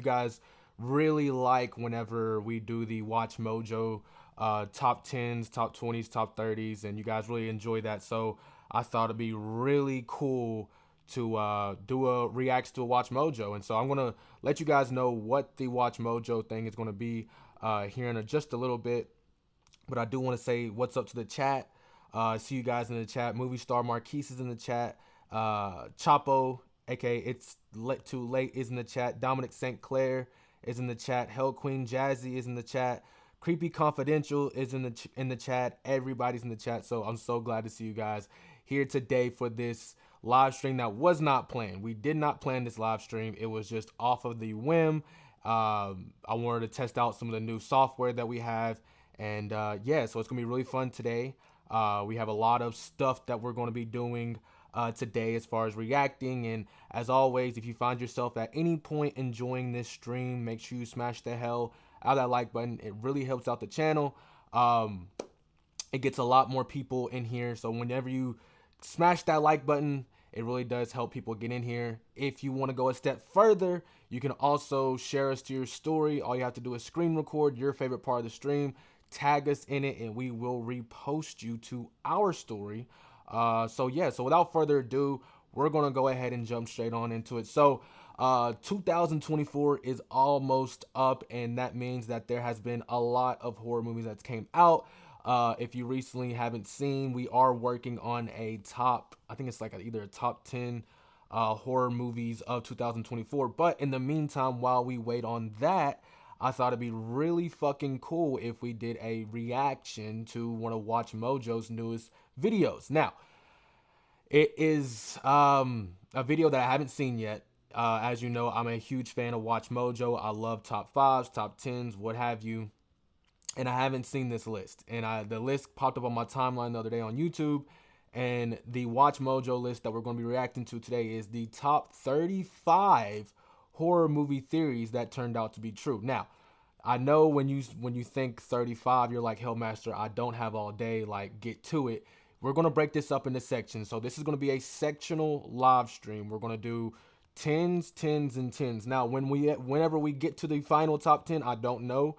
guys really like whenever we do the Watch Mojo top 10s, top 20s, top 30s, and you guys really enjoy that. So I thought it'd be really cool to do a react to a Watch Mojo. And so I'm gonna let you guys know what the Watch Mojo thing is gonna be here in just a little bit. But I do want to say what's up to the chat. See you guys in the chat. Movie star Marquise is in the chat. Chapo, aka It's Too Late, is in the chat. Dominic St. Clair is in the chat. Hell Queen Jazzy is in the chat. Creepy Confidential is in the chat. Everybody's in the chat. So I'm so glad to see you guys here today for this live stream that was not planned. We did not plan this live stream. It was just off of the whim. I wanted to test out some of the new software that we have. And yeah, so it's gonna be really fun today. We have a lot of stuff that we're going to be doing today as far as reacting. And as always, if you find yourself at any point enjoying this stream, make sure you smash the hell out of that like button. It really helps out the channel. It gets a lot more people in here. So whenever you smash that like button, it really does help people get in here. If you want to go a step further, you can also share us to your story. All you have to do is screen record your favorite part of the stream, tag us in it, and we will repost you to our story. So yeah, so without further ado, we're gonna go ahead and jump straight on into it. So 2024 is almost up, and that means that there has been a lot of horror movies that came out. If you recently haven't seen, we are working on a top, I think it's like either a top 10 horror movies of 2024. But in the meantime, while we wait on that, I thought it'd be really fucking cool if we did a reaction to one of Watch Mojo's newest videos. Now, it is a video that I haven't seen yet. As you know, I'm a huge fan of Watch Mojo. I love top 5s, top 10s, what have you. And I haven't seen this list. And the list popped up on my timeline the other day on YouTube. And the Watch Mojo list that we're going to be reacting to today is the top 35 horror movie theories that turned out to be true. Now, I know when you think 35, you're like, Hellmaster, I don't have all day, like, get to it. We're going to break this up into sections. So this is going to be a sectional live stream. We're going to do 10s, 10s, and 10s. Now, whenever we get to the final top 10, I don't know.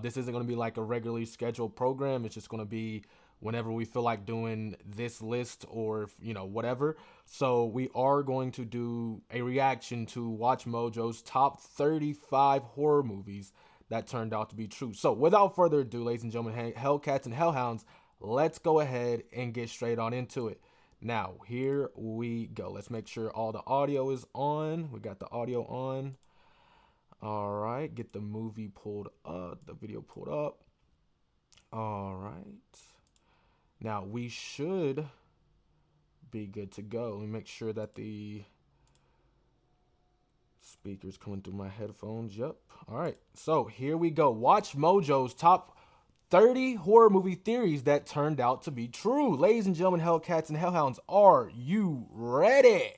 This isn't going to be like a regularly scheduled program. It's just going to be whenever we feel like doing this list or, you know, whatever. So we are going to do a reaction to Watch Mojo's top 35 horror movies that turned out to be true. So without further ado, ladies and gentlemen, Hellcats and Hellhounds, let's go ahead and get straight on into it. Now, here we go. Let's make sure all the audio is on. We got the audio on. All right, get the movie pulled up, the video pulled up. All right. Now, we should be good to go. Let me make sure that the speaker's coming through my headphones. Yep. All right. So, here we go. Watch Mojo's top 30 horror movie theories that turned out to be true. Ladies and gentlemen, Hellcats and Hellhounds, are you ready?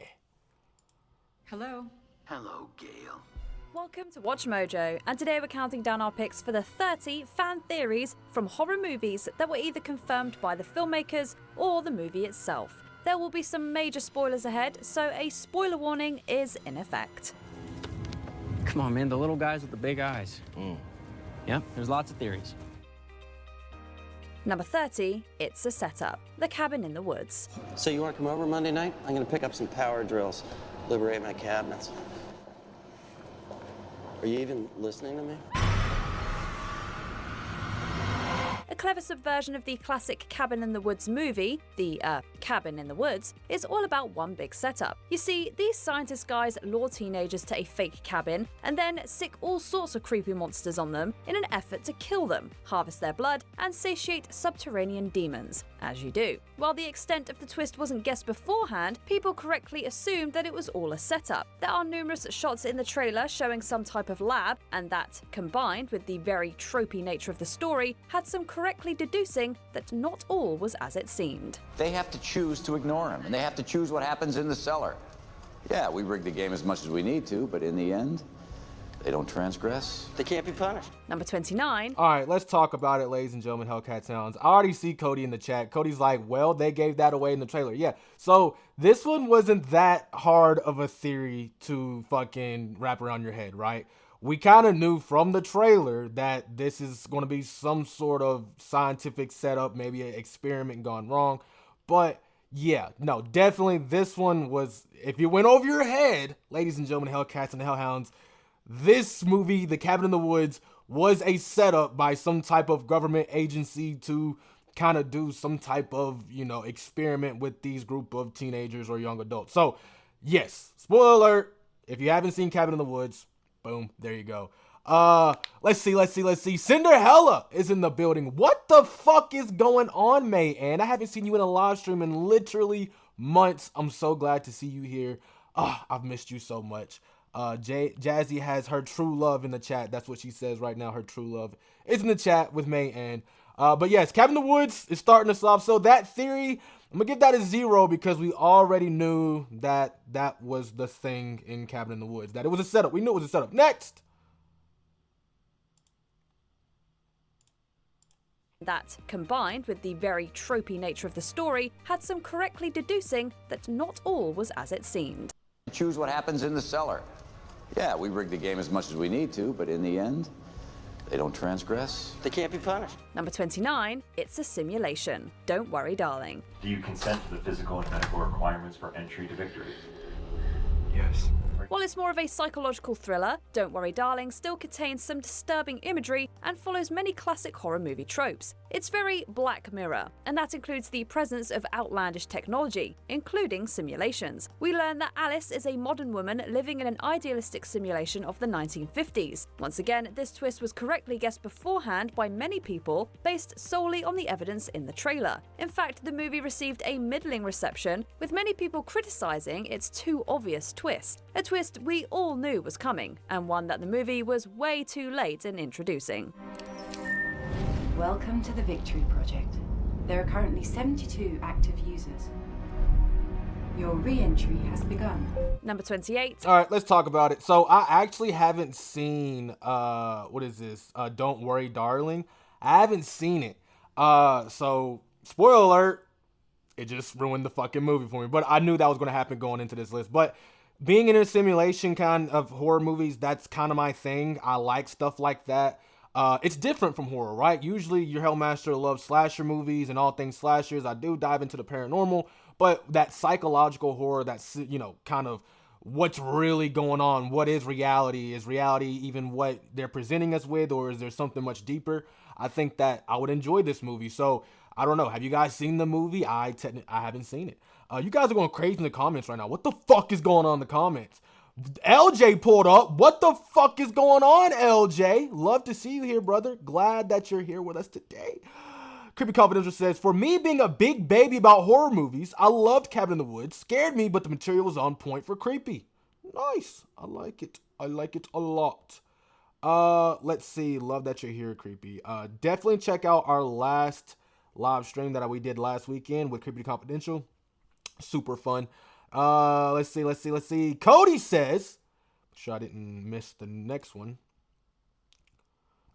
Hello. Hello, Gail. Welcome to Watch Mojo, and today we're counting down our picks for the 30 fan theories from horror movies that were either confirmed by the filmmakers or the movie itself. There will be some major spoilers ahead, so a spoiler warning is in effect. Come on, man, the little guys with the big eyes. Yep, there's lots of theories. Number 30, it's a setup. The cabin in the woods. So you want to come over Monday night? I'm going to pick up some power drills, liberate my cabinets. Are you even listening to me? A clever subversion of the classic Cabin in the Woods movie, the Cabin in the Woods, is all about one big setup. You see, these scientist guys lure teenagers to a fake cabin and then sick all sorts of creepy monsters on them in an effort to kill them, harvest their blood, and satiate subterranean demons, as you do. While the extent of the twist wasn't guessed beforehand, people correctly assumed that it was all a setup. There are numerous shots in the trailer showing some type of lab, and that, combined with the very tropey nature of the story, had some correctly deducing that not all was as it seemed. They have to choose to ignore him, and they have to choose what happens in the cellar. Yeah, we rig the game as much as we need to, but in the end, they don't transgress. They can't be punished. Number 29. All right, let's talk about it, ladies and gentlemen, Hellcats and Hounds. I already see Cody in the chat. Cody's like, well, they gave that away in the trailer. Yeah, so this one wasn't that hard of a theory to fucking wrap around your head, right? we kind of knew from the trailer that this is going to be some sort of scientific setup, maybe an experiment gone wrong. But yeah, no, definitely this one was, if you went over your head, ladies and gentlemen, Hellcats and Hellhounds, this movie, The Cabin in the Woods, was a setup by some type of government agency to kind of do some type of, experiment with these group of teenagers or young adults. So, yes, spoiler alert, if you haven't seen Cabin in the Woods, boom, there you go. Let's see. Cinderella is in the building. What the fuck is going on, May Ann? I haven't seen you in a live stream in literally months. I'm so glad to see you here. I've missed you so much. Jazzy has her true love in the chat. That's what she says right now. Her true love is in the chat with May Ann. But yes, Cabin in the Woods is starting us off. So that theory, I'm gonna give that a 0 because we already knew that that was the thing in Cabin in the Woods, that it was a setup. We knew it was a setup. Next. That, combined with the very tropey nature of the story, had some correctly deducing that not all was as it seemed. Choose what happens in the cellar. Yeah, we rig the game as much as we need to, but in the end, they don't transgress. They can't be punished. Number 29, it's a simulation. Don't worry, darling. Do you consent to the physical and medical requirements for entry to victory? Yes. While it's more of a psychological thriller, Don't Worry Darling still contains some disturbing imagery and follows many classic horror movie tropes. It's very Black Mirror, and that includes the presence of outlandish technology, including simulations. We learn that Alice is a modern woman living in an idealistic simulation of the 1950s. Once again, this twist was correctly guessed beforehand by many people, based solely on the evidence in the trailer. In fact, the movie received a middling reception, with many people criticizing its too obvious twist. A twist we all knew was coming, and one that the movie was way too late in introducing. Welcome to the Victory Project. There are currently 72 active users. Your re-entry has begun. Number 28. All right, let's talk about it. So I actually haven't seen, what is this? Don't Worry, Darling. I haven't seen it. So spoiler alert, it just ruined the fucking movie for me. But I knew that was going to happen going into this list. But being in a simulation kind of horror movies, that's kind of my thing. I like stuff like that. It's different from horror, right? Usually your Hellmaster loves slasher movies and all things slashers. I do dive into the paranormal, but that psychological horror, that's, kind of what's really going on. What is reality? Is reality even what they're presenting us with, or is there something much deeper? I think that I would enjoy this movie. So I don't know. Have you guys seen the movie? I haven't seen it. You guys are going crazy in the comments right now. What the fuck is going on in the comments? LJ pulled up. What the fuck is going on, LJ? Love to see you here, brother. Glad that you're here with us today. Creepy Confidential says, for me being a big baby about horror movies, I loved Cabin in the Woods. Scared me, but the material was on point for creepy. Nice. I like it. I like it a lot. Let's see. Love that you're here, Creepy. Definitely check out our last live stream that we did last weekend with Creepy Confidential. Super fun. Let's see. Cody says, make sure I didn't miss the next one.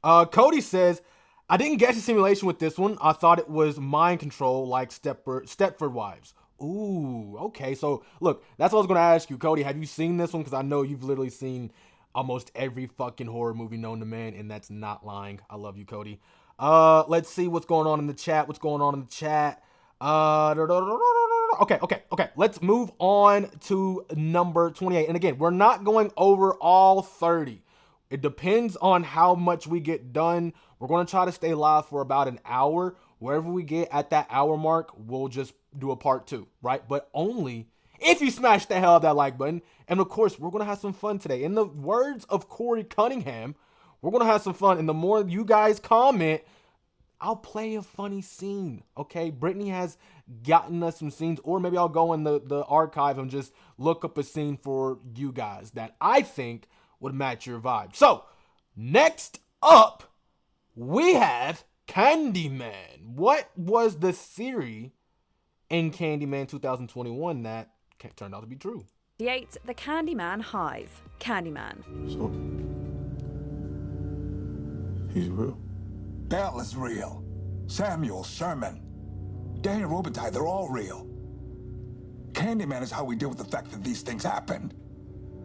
Cody says, I didn't guess the simulation with this one. I thought it was mind control like Stepford Wives. Ooh, okay. So look, that's what I was going to ask you, Cody. Have you seen this one? Because I know you've literally seen almost every fucking horror movie known to man, and that's not lying. I love you, Cody. Let's see what's going on in the chat. Okay. Let's move on to number 28. And again, we're not going over all 30. It depends on how much we get done. We're going to try to stay live for about an hour. Wherever we get at that hour mark, we'll just do a part 2, right? But only if you smash the hell out of that like button. And of course, we're going to have some fun today. In the words of Corey Cunningham, we're going to have some fun. And the more you guys comment, I'll play a funny scene, okay? Brittany has gotten us some scenes, or maybe I'll go in the archive and just look up a scene for you guys that I think would match your vibe. So, next up, we have Candyman. What was the theory in Candyman 2021 that turned out to be true? 8. The Candyman Hive. Candyman. So, he's real. Bell is real. Samuel, Sherman, Daniel Robitaille, they're all real. Candyman is how we deal with the fact that these things happen.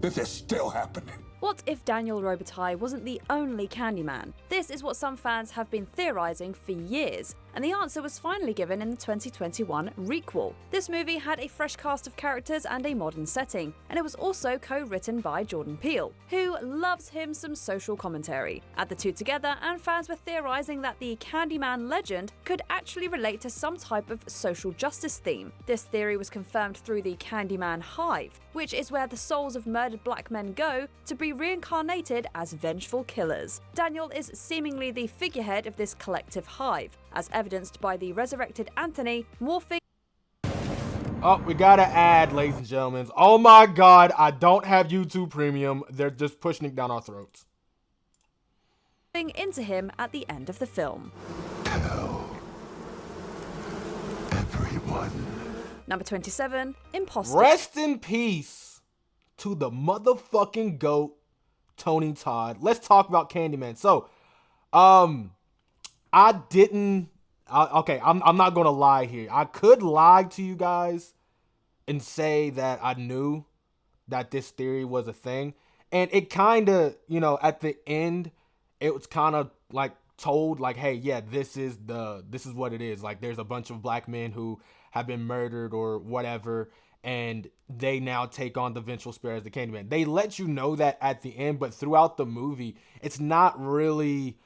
That they're still happening. What if Daniel Robitaille wasn't the only Candyman? This is what some fans have been theorizing for years, and the answer was finally given in the 2021 requel. This movie had a fresh cast of characters and a modern setting, and it was also co-written by Jordan Peele, who loves him some social commentary. Add the two together, and fans were theorizing that the Candyman legend could actually relate to some type of social justice theme. This theory was confirmed through the Candyman Hive, which is where the souls of murdered black men go to be reincarnated as vengeful killers. Daniel is seemingly the figurehead of this collective hive, as evidenced by the resurrected Anthony morphing. Oh, we gotta add, ladies and gentlemen. Oh my god, I don't have YouTube Premium. They're just pushing it down our throats. Into him at the end of the film. Tell everyone. Number 27, Imposter. Rest in peace to the motherfucking GOAT, Tony Todd. Let's talk about Candyman. So, I'm not gonna lie here. I could lie to you guys and say that I knew that this theory was a thing. And it kind of, at the end, it was kind of like told like, hey, yeah, this is what it is. Like, there's a bunch of black men who have been murdered or whatever, and they now take on the vengeful spirit as the Candyman. They let you know that at the end, but throughout the movie, it's not really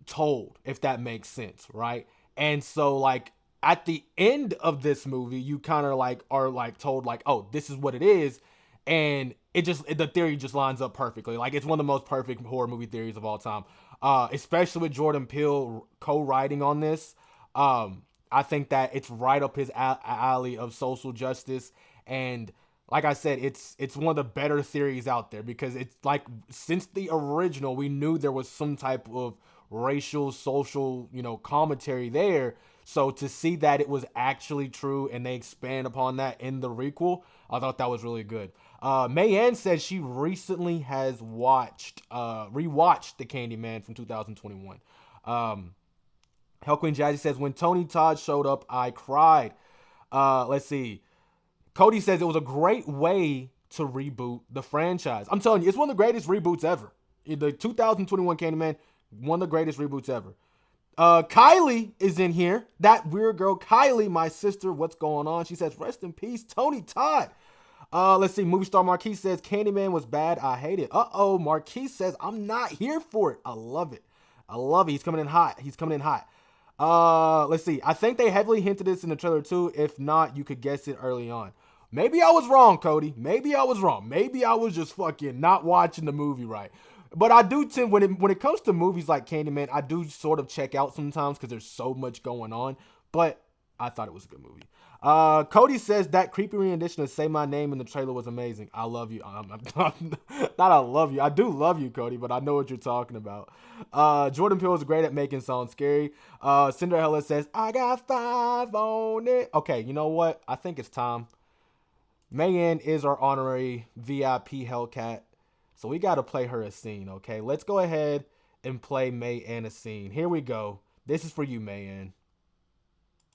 told, if that makes sense, right? And so, like, at the end of this movie, you kind of like are like told like, oh, this is what it is, and the theory just lines up perfectly. Like, it's one of the most perfect horror movie theories of all time, especially with Jordan Peele co-writing on this. I think that it's right up his alley of social justice, and like I said, it's one of the better theories out there, because it's like, since the original, we knew there was some type of racial, social, commentary there. So to see that it was actually true and they expand upon that in the requel, I thought that was really good. Mayanne says she recently has rewatched the Candyman from 2021. Hell Queen Jazzy says, when Tony Todd showed up, I cried. Let's see. Cody says it was a great way to reboot the franchise. I'm telling you, it's one of the greatest reboots ever. The 2021 Candyman, one of the greatest reboots ever. Kylie is in here. That weird girl, Kylie, my sister. What's going on? She says, rest in peace, Tony Todd. Let's see. Movie star Marquis says, Candyman was bad. I hate it. Marquis says, I'm not here for it. I love it. He's coming in hot. Let's see. I think they heavily hinted this in the trailer too. If not, you could guess it early on. Maybe I was wrong, Cody. Maybe I was wrong. Maybe I was just fucking not watching the movie right. But I do tend, when it comes to movies like Candyman, I do sort of check out sometimes because there's so much going on. But I thought it was a good movie. Cody says that creepy rendition of Say My Name in the trailer was amazing. I love you. Not I love you. I do love you, Cody, but I know what you're talking about. Jordan Peele is great at making songs scary. Cinderella says, I got 5 on it. Okay, you know what? I think it's time. Mayanne is our honorary VIP Hellcat. So we got to play her a scene, okay? Let's go ahead and play Mayanne a scene. Here we go. This is for you, Mayanne.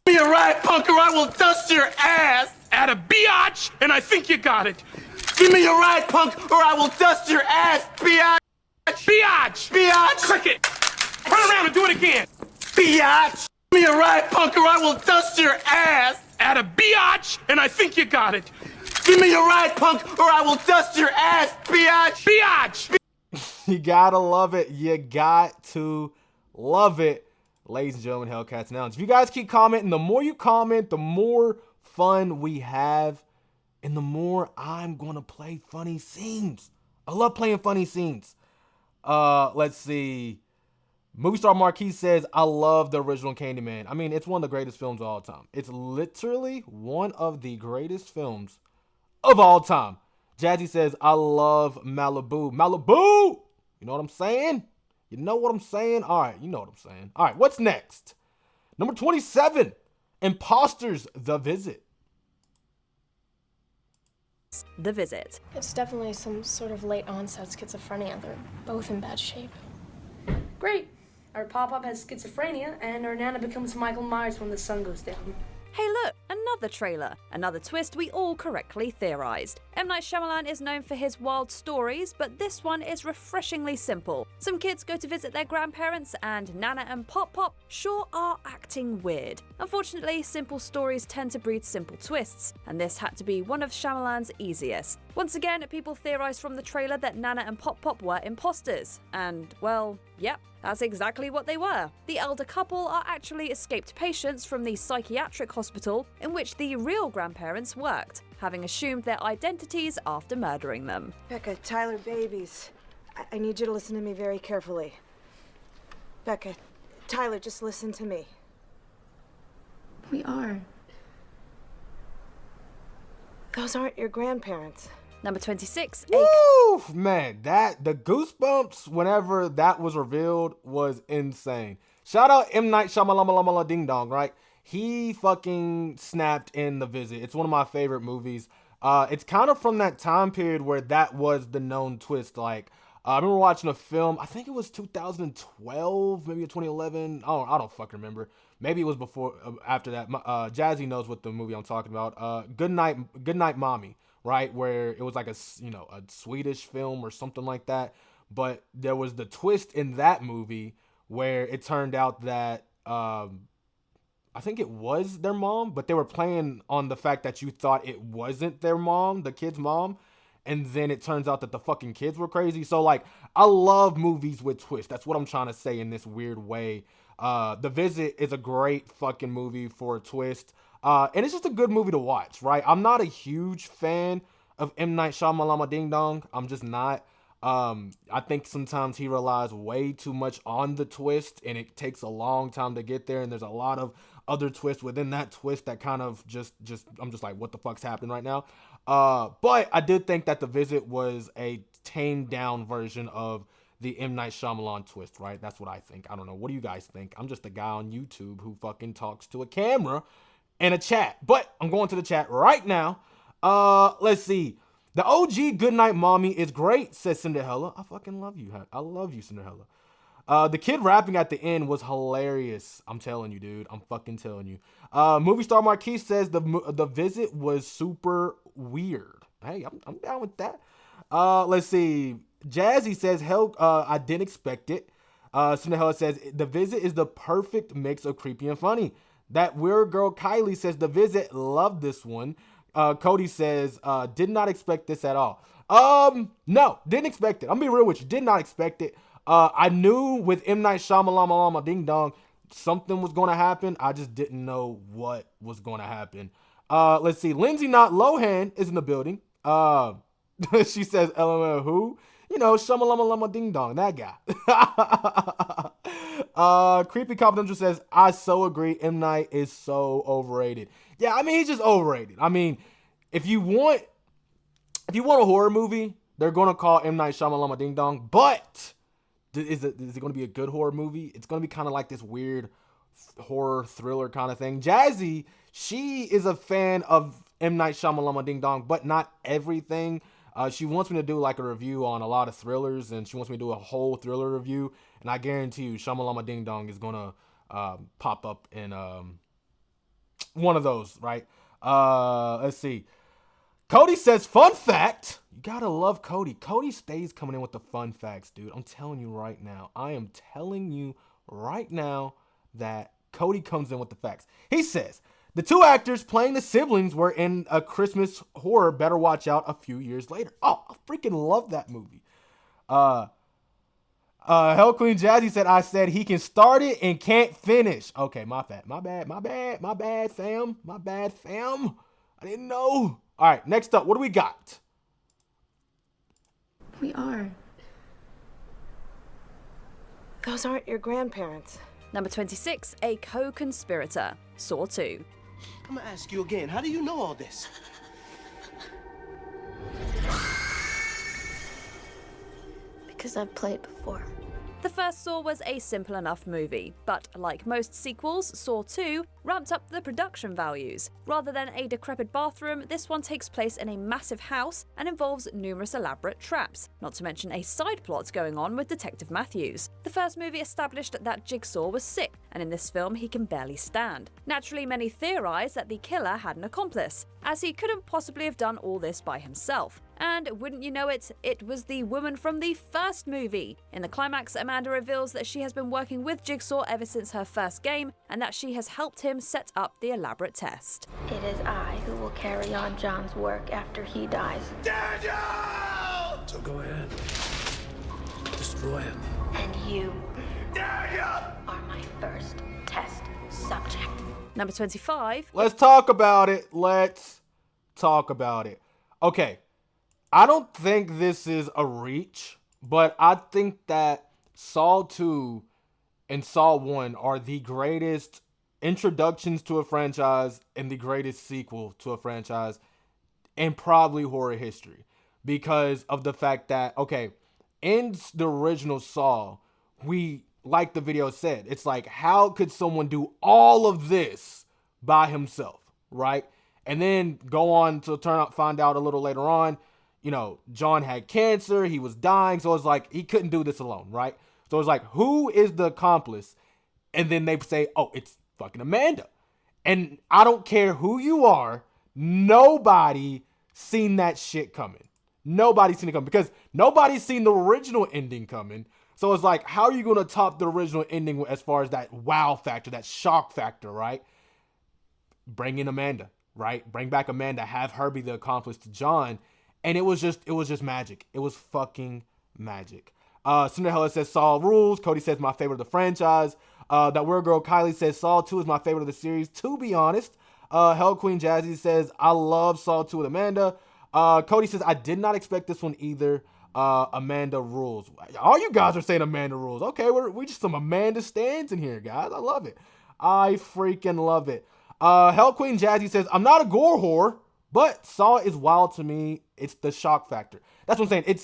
Give me a ride, punk, or I will dust your ass at a biatch, and I think you got it. Give me a ride, punk, or I will dust your ass, biatch. Biatch. Biatch. Click it. Turn around and do it again. Biatch. Give me a ride, punk, or I will dust your ass at a biatch, and I think you got it. Give me a ride, punk, or I will dust your ass, biatch. Biatch. You gotta love it. You got to love it. Ladies and gentlemen, Hellcats Now. If you guys keep commenting, the more you comment, the more fun we have, and the more I'm gonna play funny scenes. I love playing funny scenes. Let's see. Movie star Marquis says, I love the original Candyman. I mean, it's one of the greatest films of all time. It's literally one of the greatest films of all time. Jazzy says, I love Malibu. Malibu! You know what I'm saying? You know what I'm saying? All right, you know what I'm saying. All right, what's next? Number 27, Imposters, The Visit. The Visit. It's definitely some sort of late onset schizophrenia. They're both in bad shape. Great. Our pop-up has schizophrenia, and our Nana becomes Michael Myers when the sun goes down. Hey look, a another trailer, another twist we all correctly theorized. M. Night Shyamalan is known for his wild stories, but this one is refreshingly simple. Some kids go to visit their grandparents, and Nana and Pop Pop sure are acting weird. Unfortunately, simple stories tend to breed simple twists, and this had to be one of Shyamalan's easiest. Once again, people theorized from the trailer that Nana and Pop Pop were imposters, and, well, yep, that's exactly what they were. The elder couple are actually escaped patients from the psychiatric hospital in which the real grandparents worked, having assumed their identities after murdering them. Becca, Tyler, babies. I need you to listen to me very carefully. Becca, Tyler, just listen to me. We are. Those aren't your grandparents. Number 26. Woo! Man, the goosebumps whenever that was revealed was insane. Shout out M. Night Shyamalan Ding Dong, right? He fucking snapped in The Visit. It's one of my favorite movies. It's kind of from that time period where that was the known twist. Like, I remember watching a film, I think it was 2012, maybe 2011. I don't fucking remember. Maybe it was before, after that. Jazzy knows what the movie I'm talking about. Good Night Mommy, right? Where it was like a Swedish film or something like that. But there was the twist in that movie where it turned out that, I think it was their mom, but they were playing on the fact that you thought it wasn't their mom, the kid's mom. And then it turns out that the fucking kids were crazy. So, like, I love movies with twists. That's what I'm trying to say in this weird way. The Visit is a great fucking movie for a twist. And it's just a good movie to watch, right? I'm not a huge fan of M. Night Shyamalan Ding Dong. I'm just not. I think sometimes he relies way too much on the twist, and it takes a long time to get there. And there's a lot of other twists within that twist that kind of I'm just like, what the fuck's happening right now? But I did think that The Visit was a tamed down version of the M. Night Shyamalan twist, right? That's what I think. I don't know. What do you guys think? I'm just a guy on YouTube who fucking talks to a camera and a chat. But I'm going to the chat right now. Let's see. The OG Goodnight Mommy is great, says Cinderella. I fucking love you. I love you, Cinderella. The kid rapping at the end was hilarious. I'm telling you, dude. I'm fucking telling you. Movie star Marquise says the Visit was super weird. Hey, I'm down with that. Let's see. Jazzy says, hell, I didn't expect it. Cinderella says, The Visit is the perfect mix of creepy and funny. That weird girl Kylie says, The Visit, loved this one. Cody says, did not expect this at all. No, didn't expect it. I'm gonna be real with you. Did not expect it. I knew with M. Night Shyamalan Ding Dong, something was going to happen. I just didn't know what was going to happen. Let's see. Lindsay Not Lohan is in the building. She says, LML who? You know, Shyamalan Ding Dong, that guy. Creepy Confidential says, I so agree. M. Night is so overrated. Yeah, I mean, he's just overrated. I mean, if you want a horror movie, they're going to call M. Night Shyamalan Ding Dong, but is it going to be a good horror movie? It's going to be kind of like this weird horror thriller kind of thing. Jazzy, she is a fan of M. Night Shyamalan Ding Dong, but not everything. She wants me to do like a review on a lot of thrillers, and she wants me to do a whole thriller review. And I guarantee you, Shyamalan Ding Dong is gonna pop up in one of those, right? Let's see. Cody says, fun fact. You gotta love Cody. Cody stays coming in with the fun facts, dude. I'm telling you right now. I am telling you right now that Cody comes in with the facts. He says, the two actors playing the siblings were in a Christmas horror, Better Watch Out, a few years later. Oh, I freaking love that movie. Hell Queen Jazzy said, I said he can start it and can't finish. Okay, my bad, fam. My bad, fam. I didn't know. All right, next up, what do we got? We are. Those aren't your grandparents. Number 26, a co-conspirator, Saw 2. I'm gonna ask you again, how do you know all this? Because I've played before. The first Saw was a simple enough movie, but like most sequels, Saw 2 ramped up the production values. Rather than a decrepit bathroom, this one takes place in a massive house and involves numerous elaborate traps, not to mention a side plot going on with Detective Matthews. The first movie established that Jigsaw was sick, and in this film he can barely stand. Naturally, many theorize that the killer had an accomplice, as he couldn't possibly have done all this by himself. And wouldn't you know it, it was the woman from the first movie. In the climax, Amanda reveals that she has been working with Jigsaw ever since her first game, and that she has helped him set up the elaborate test. It is I who will carry on John's work after he dies. Daniel! So go ahead. Destroy him. And you Daniel! are my first test subject. Number 25. Let's talk about it. Let's talk about it. Okay. I don't think this is a reach, but I think that Saw 2 and Saw 1 are the greatest introductions to a franchise and the greatest sequel to a franchise in probably horror history, because of the fact that, okay, in the original Saw, we, like the video said, it's like, how could someone do all of this by himself, right? And then go on to find out a little later on, you know, John had cancer, he was dying, so it's like, he couldn't do this alone, right? So it's like, who is the accomplice? And then they say, oh, it's fucking Amanda. And I don't care who you are, nobody seen that shit coming. Nobody's seen it coming, because nobody's seen the original ending coming. So it's like, how are you going to top the original ending as far as that wow factor, that shock factor, right? Bring in Amanda, right? Bring back Amanda, have her be the accomplice to John. And it was just magic. It was fucking magic. Cinderella says Saw rules. Cody says my favorite of the franchise. That weird girl Kylie says Saw 2 is my favorite of the series, to be honest. Hell Queen Jazzy says I love Saw 2 with Amanda. Cody says I did not expect this one either. Amanda rules. All you guys are saying Amanda rules. Okay, we just some Amanda stands in here, guys. I love it. I freaking love it. Hell Queen Jazzy says I'm not a gore whore, but Saw is wild to me. It's the shock factor. That's what I'm saying.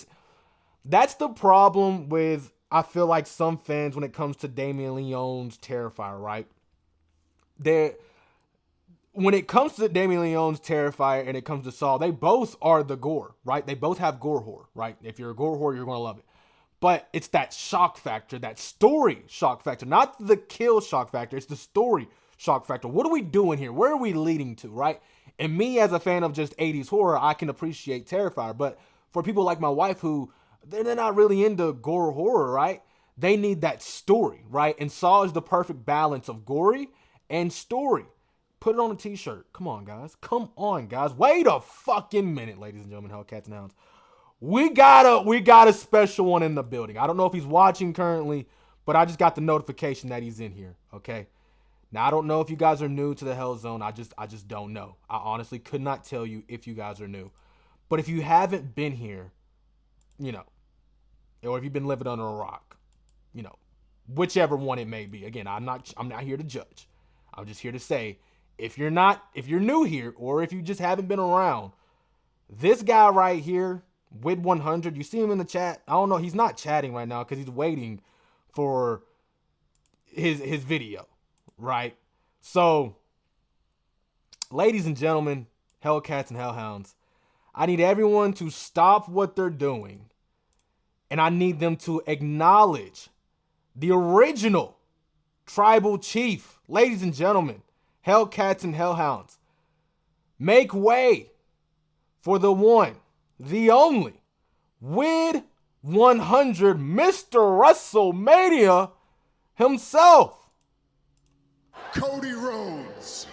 That's the problem with, I feel like, some fans when it comes to Damien Leone's Terrifier, right? When it comes to Damien Leone's Terrifier and it comes to Saw, they both are the gore, right? They both have gore horror, right? If you're a gore horror, you're going to love it. But it's that shock factor, that story shock factor, not the kill shock factor. It's the story shock factor. What are we doing here? Where are we leading to, right? And me, as a fan of just 80s horror, I can appreciate Terrifier. But for people like my wife who, they're not really into gore horror, right? They need that story, right? And Saw is the perfect balance of gory and story. Put it on a t-shirt. Come on, guys. Come on, guys. Wait a fucking minute, ladies and gentlemen, Hellcats and Hounds. We got a special one in the building. I don't know if he's watching currently, but I just got the notification that he's in here, okay? Now, I don't know if you guys are new to the Hell Zone. I just don't know. I honestly could not tell you if you guys are new. But if you haven't been here, you know, or if you've been living under a rock, you know, whichever one it may be. Again, I'm not here to judge. I'm just here to say, if you're new here, or if you just haven't been around, this guy right here, Wid100, you see him in the chat. I don't know, he's not chatting right now because he's waiting for his video. Right? So, ladies and gentlemen, Hellcats and Hellhounds, I need everyone to stop what they're doing. And I need them to acknowledge the original tribal chief. Ladies and gentlemen, Hellcats and Hellhounds, make way for the one, the only, Wid100, Mr. WrestleMania himself. Cody Rhodes.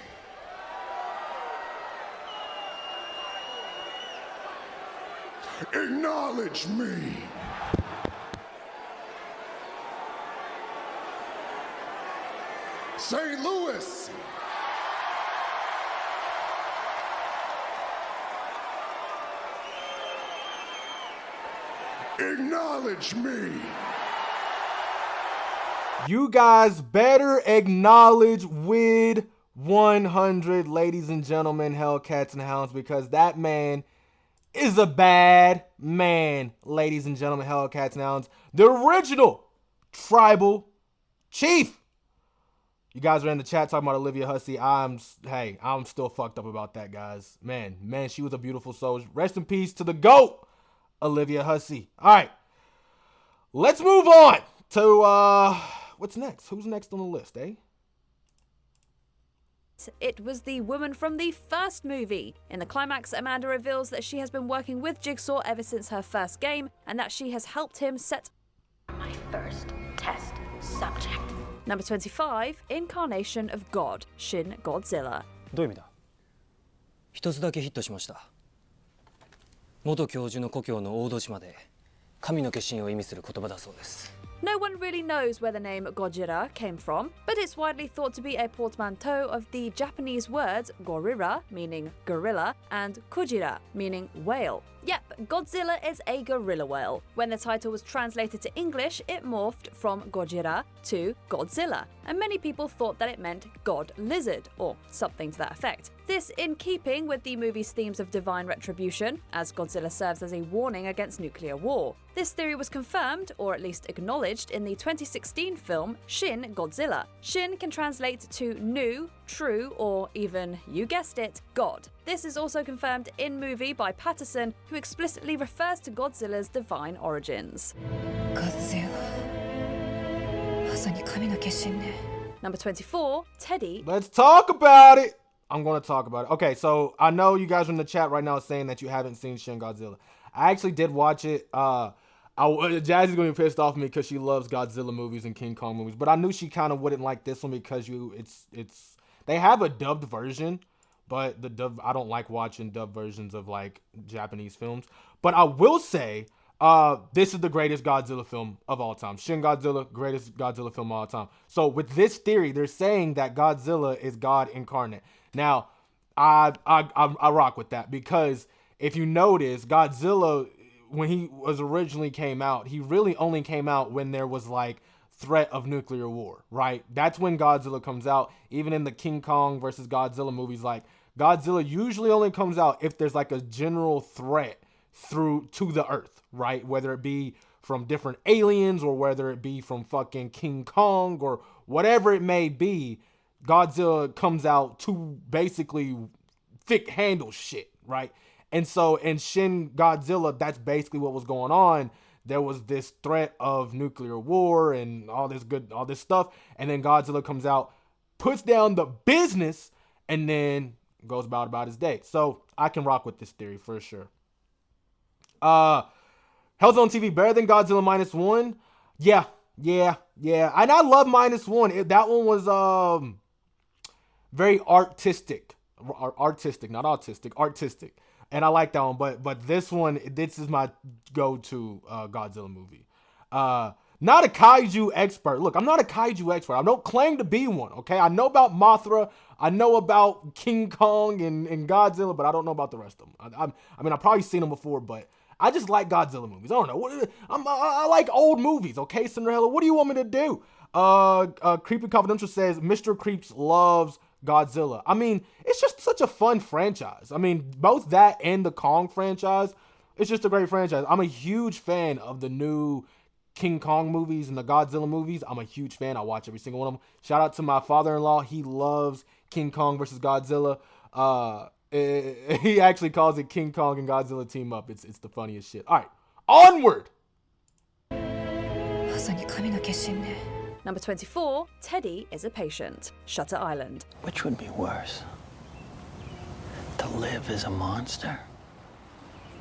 Acknowledge me. St. Louis. Acknowledge me. You guys better acknowledge Wid100, ladies and gentlemen, Hellcats and Hounds, because that man is a bad man, ladies and gentlemen, Hellcats and Hounds. The original Tribal Chief. You guys are in the chat talking about Olivia Hussey. I'm still fucked up about that, guys. Man, she was a beautiful soul. Rest in peace to the GOAT, Olivia Hussey. All right, let's move on to what's next? Who's next on the list, eh? It was the woman from the first movie. In the climax, Amanda reveals that she has been working with Jigsaw ever since her first game, and that she has helped him set my first test subject. Number 25, Incarnation of God, Shin Godzilla. どういう意味だ？一つだけヒットしました。元教授の故郷の大戸島で神の化身を意味する言葉だそうです。 No one really knows where the name Gojira came from, but it's widely thought to be a portmanteau of the Japanese words gorira, meaning gorilla, and kujira, meaning whale. Yep, Godzilla is a gorilla whale. When the title was translated to English, it morphed from Gojira to Godzilla, and many people thought that it meant God Lizard, or something to that effect. This in keeping with the movie's themes of divine retribution, as Godzilla serves as a warning against nuclear war. This theory was confirmed, or at least acknowledged, in the 2016 film Shin Godzilla. Shin can translate to new, true, or even, you guessed it, God. This is also confirmed in movie by Patterson, who explicitly refers to Godzilla's divine origins. Number 24, Teddy. Let's talk about it. I'm going to talk about it. Okay, so I know you guys are in the chat right now saying that you haven't seen Shin Godzilla. I actually did watch it. Jazzy's going to be pissed off at me because she loves Godzilla movies and King Kong movies, but I knew she kind of wouldn't like this one because they have a dubbed version, but I don't like watching dubbed versions of like Japanese films. But I will say, this is the greatest Godzilla film of all time. Shin Godzilla, greatest Godzilla film of all time. So with this theory, they're saying that Godzilla is God incarnate. Now, I rock with that because if you notice, Godzilla, when he was originally came out, he really only came out when there was like threat of nuclear war, right? That's when Godzilla comes out. Even in the King Kong versus Godzilla movies, like Godzilla usually only comes out if there's like a general threat to the earth, right? Whether it be from different aliens or whether it be from fucking King Kong or whatever it may be, Godzilla comes out to basically thick handle shit, right? And so in Shin Godzilla, that's basically what was going on. There was this threat of nuclear war and all this stuff. And then Godzilla comes out, puts down the business, and then goes about his day. So I can rock with this theory for sure. Hell's TV better than Godzilla -1? Yeah. And I love -1. That one was very artistic, not autistic, artistic. And I like that one, but this is my go-to Godzilla movie. Not a kaiju expert. Look, I'm not a kaiju expert. I don't claim to be one, okay? I know about Mothra. I know about King Kong and Godzilla, but I don't know about the rest of them. I mean, I've probably seen them before, but I just like Godzilla movies. I don't know. I like old movies, okay, Cinderella? What do you want me to do? Creepy Confidential says, Mr. Creeps loves Godzilla. I mean, it's just such a fun franchise. I mean, both that and the Kong franchise, it's just a great franchise. I'm a huge fan of the new King Kong movies and the Godzilla movies. I'm a huge fan. I watch every single one of them. Shout out to my father-in-law. He loves King Kong versus Godzilla. He actually calls it King Kong and Godzilla team up. It's the funniest shit. All right, onward. Number 24, Teddy is a patient, Shutter Island. Which would be worse? To live as a monster?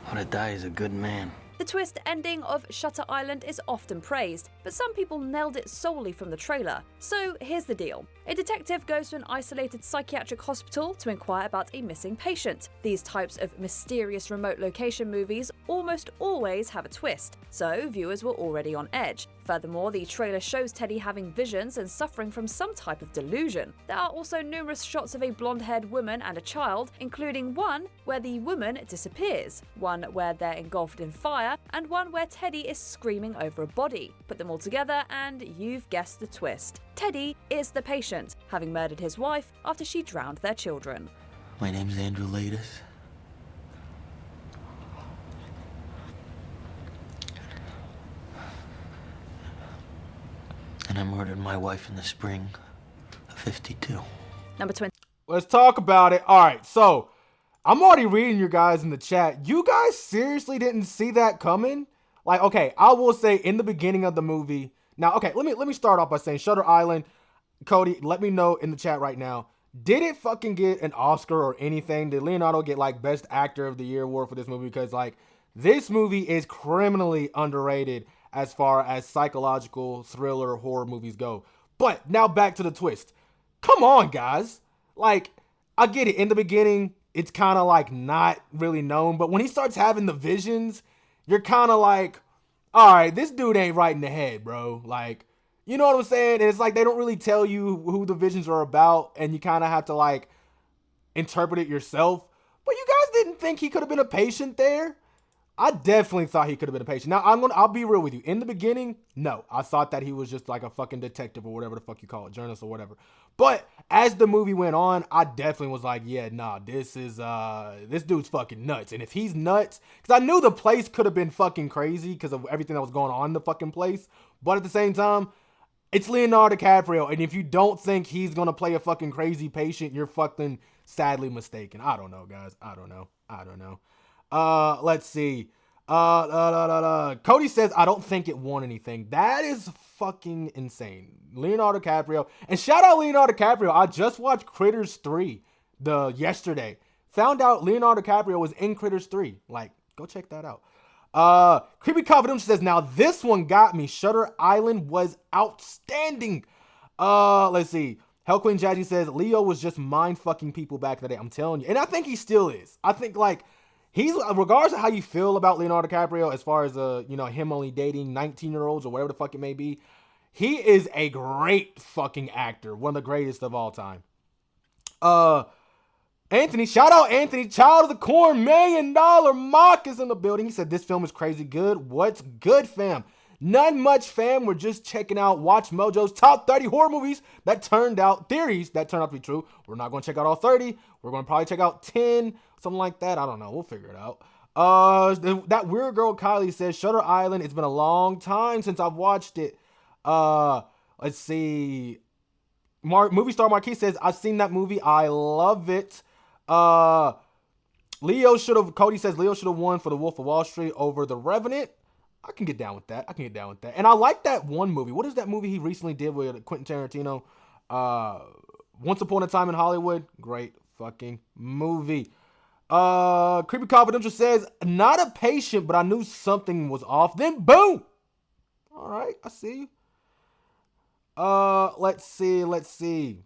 Or to die as a good man? The twist ending of Shutter Island is often praised, but some people nailed it solely from the trailer. So here's the deal. A detective goes to an isolated psychiatric hospital to inquire about a missing patient. These types of mysterious remote location movies almost always have a twist, so viewers were already on edge. Furthermore, the trailer shows Teddy having visions and suffering from some type of delusion. There are also numerous shots of a blonde-haired woman and a child, including one where the woman disappears, one where they're engulfed in fire, and one where Teddy is screaming over a body. Put them all together and you've guessed the twist. Teddy is the patient, having murdered his wife after she drowned their children. My name's Andrew Latis. And I murdered my wife in the spring of 52. Number 20. Let's talk about it. All right, so I'm already reading you guys in the chat. You guys seriously didn't see that coming? Like, okay, I will say in the beginning of the movie. Now, okay, let me start off by saying Shutter Island. Cody, let me know in the chat right now. Did it fucking get an Oscar or anything? Did Leonardo get like Best Actor of the Year award for this movie? Because like this movie is criminally underrated as far as psychological thriller horror movies go. But now back to the twist. Come on, guys. Like, I get it. In the beginning, it's kind of like not really known. But when he starts having the visions, you're kind of like, all right, this dude ain't right in the head, bro. Like, you know what I'm saying? And it's like they don't really tell you who the visions are about. And you kind of have to like interpret it yourself. But you guys didn't think he could have been a patient there? I definitely thought he could have been a patient. Now, I'll be real with you. In the beginning, no. I thought that he was just like a fucking detective or whatever the fuck you call it, journalist or whatever. But as the movie went on, I definitely was like, yeah, nah, this dude's fucking nuts. And if he's nuts, because I knew the place could have been fucking crazy because of everything that was going on in the fucking place. But at the same time, it's Leonardo DiCaprio. And if you don't think he's going to play a fucking crazy patient, you're fucking sadly mistaken. I don't know, guys. I don't know. Let's see. Cody says, I don't think it won anything. That is fucking insane. Leonardo DiCaprio. And shout out Leonardo DiCaprio. I just watched Critters 3 yesterday. Found out Leonardo DiCaprio was in Critters 3. Like, go check that out. Creepy Confidential says, now this one got me. Shutter Island was outstanding. Let's see. Hell Queen Jazzy says, Leo was just mind fucking people back in the day. I'm telling you. And I think he still is. I think like, he's, regardless of how you feel about Leonardo DiCaprio, as far as him only dating 19-year-olds or whatever the fuck it may be, he is a great fucking actor, one of the greatest of all time. Anthony, shout out Anthony, Child of the Corn, $1 million mock is in the building. He said this film is crazy good. What's good, fam? None much, fam. We're just checking out WatchMojo's top 30 horror movies theories that turned out to be true. We're not going to check out all 30. We're going to probably check out 10, something like that. I don't know. We'll figure it out. That weird girl Kylie says, Shutter Island, it's been a long time since I've watched it. Let's see. Movie star Marquis says, I've seen that movie. I love it. Cody says Leo should have won for The Wolf of Wall Street over The Revenant. I can get down with that. And I like that one movie. What is that movie he recently did with Quentin Tarantino? Once Upon a Time in Hollywood. Great fucking movie. Creepy Confidential says, not a patient, but I knew something was off. Then boom. All right, I see you. Let's see.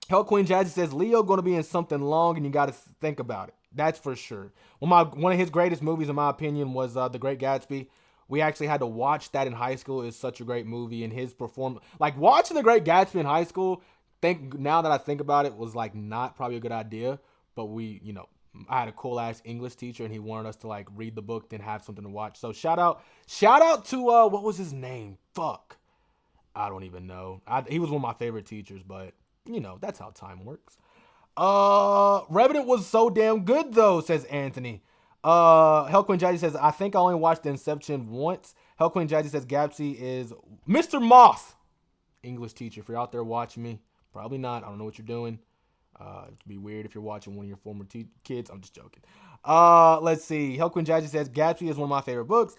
Hell Queen Jazzy says, Leo going to be in something long and you got to think about it. That's for sure. Well, one of his greatest movies, in my opinion, was The Great Gatsby. We actually had to watch that in high school. It's such a great movie, and his performance, like watching The Great Gatsby in high school, now that I think about it, was like not probably a good idea. But I had a cool ass English teacher, and he wanted us to like read the book, then have something to watch. So shout out to what was his name? Fuck, I don't even know. He was one of my favorite teachers, but that's how time works. Revenant was so damn good though, says Anthony. Hell Queen Jazzy says, I think I only watched The Inception once. Hell Queen Jazzy says Gatsby is Mr. Moth. English teacher. If you're out there watching me, probably not. I don't know what you're doing. It'd be weird if you're watching one of your former kids. I'm just joking. Let's see. Hell Queen Jazzy says Gatsby is one of my favorite books.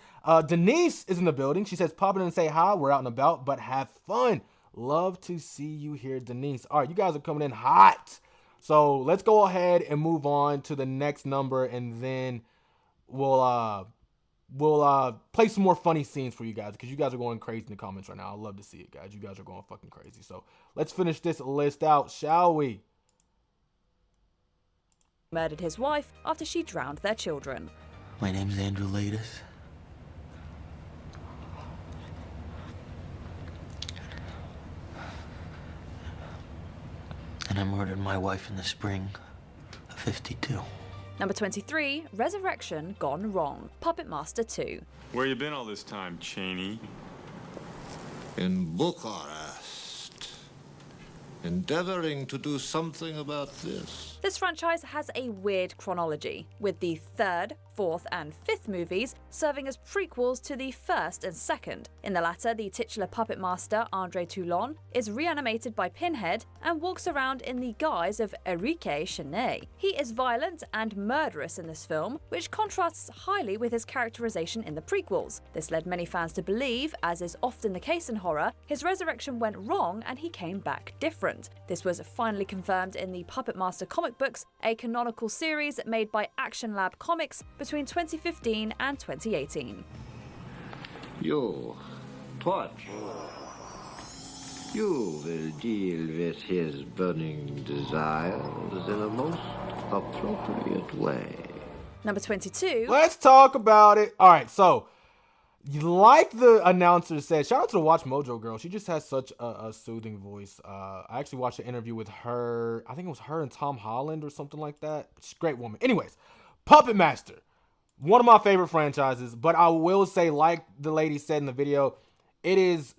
Denise is in the building. She says, pop in and say hi. We're out and about, but have fun. Love to see you here, Denise. All right, you guys are coming in hot. So let's go ahead and move on to the next number, and then we'll play some more funny scenes for you guys, because you guys are going crazy in the comments right now. I love to see it, guys. You guys are going fucking crazy. So let's finish this list out, shall we? Murdered his wife after she drowned their children. My name's Andrew Latis. And I murdered my wife in the spring of 52. Number 23, Resurrection Gone Wrong, Puppet Master 2. Where you been all this time, Cheney? In Bucharest, endeavoring to do something about this. This franchise has a weird chronology, with the third, fourth, and fifth movies, serving as prequels to the first and second. In the latter, the titular puppet master, Andre Toulon, is reanimated by Pinhead and walks around in the guise of Enrique Chenet. He is violent and murderous in this film, which contrasts highly with his characterization in the prequels. This led many fans to believe, as is often the case in horror, his resurrection went wrong and he came back different. This was finally confirmed in the Puppet Master comic books, a canonical series made by Action Lab Comics between 2015 and 2018. You, Torch. You will deal with his burning desires in a most appropriate way. Number 22. Let's talk about it. All right, so like the announcer said, shout out to the Watch Mojo girl. She just has such a soothing voice. I actually watched an interview with her. I think it was her and Tom Holland or something like that. She's a great woman. Anyways, Puppet Master, one of my favorite franchises. But I will say, like the lady said in the video, there's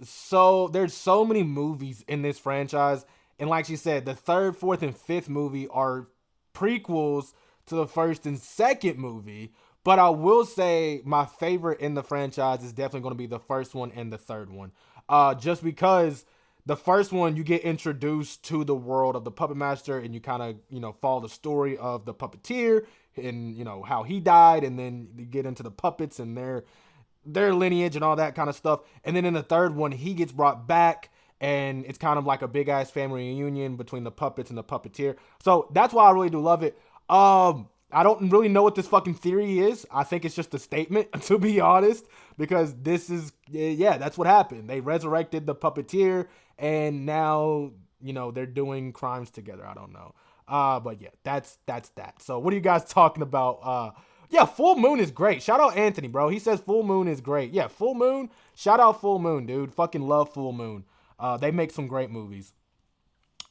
so many movies in this franchise. And like she said, the third, fourth, and fifth movie are prequels to the first and second movie. But I will say my favorite in the franchise is definitely going to be the first one and the third one. Just because the first one, you get introduced to the world of the Puppet Master and you kind of, follow the story of the puppeteer and, how he died. And then you get into the puppets and their lineage and all that kind of stuff. And then in the third one, he gets brought back and it's kind of like a big ass family reunion between the puppets and the puppeteer. So that's why I really do love it. I don't really know what this fucking theory is. I think it's just a statement, to be honest, because this is, that's what happened. They resurrected the puppeteer, and now, they're doing crimes together. I don't know. But yeah, that's that. So what are you guys talking about? Full Moon is great. Shout out Anthony, bro. He says Full Moon is great. Yeah, Full Moon. Shout out Full Moon, dude. Fucking love Full Moon. They make some great movies.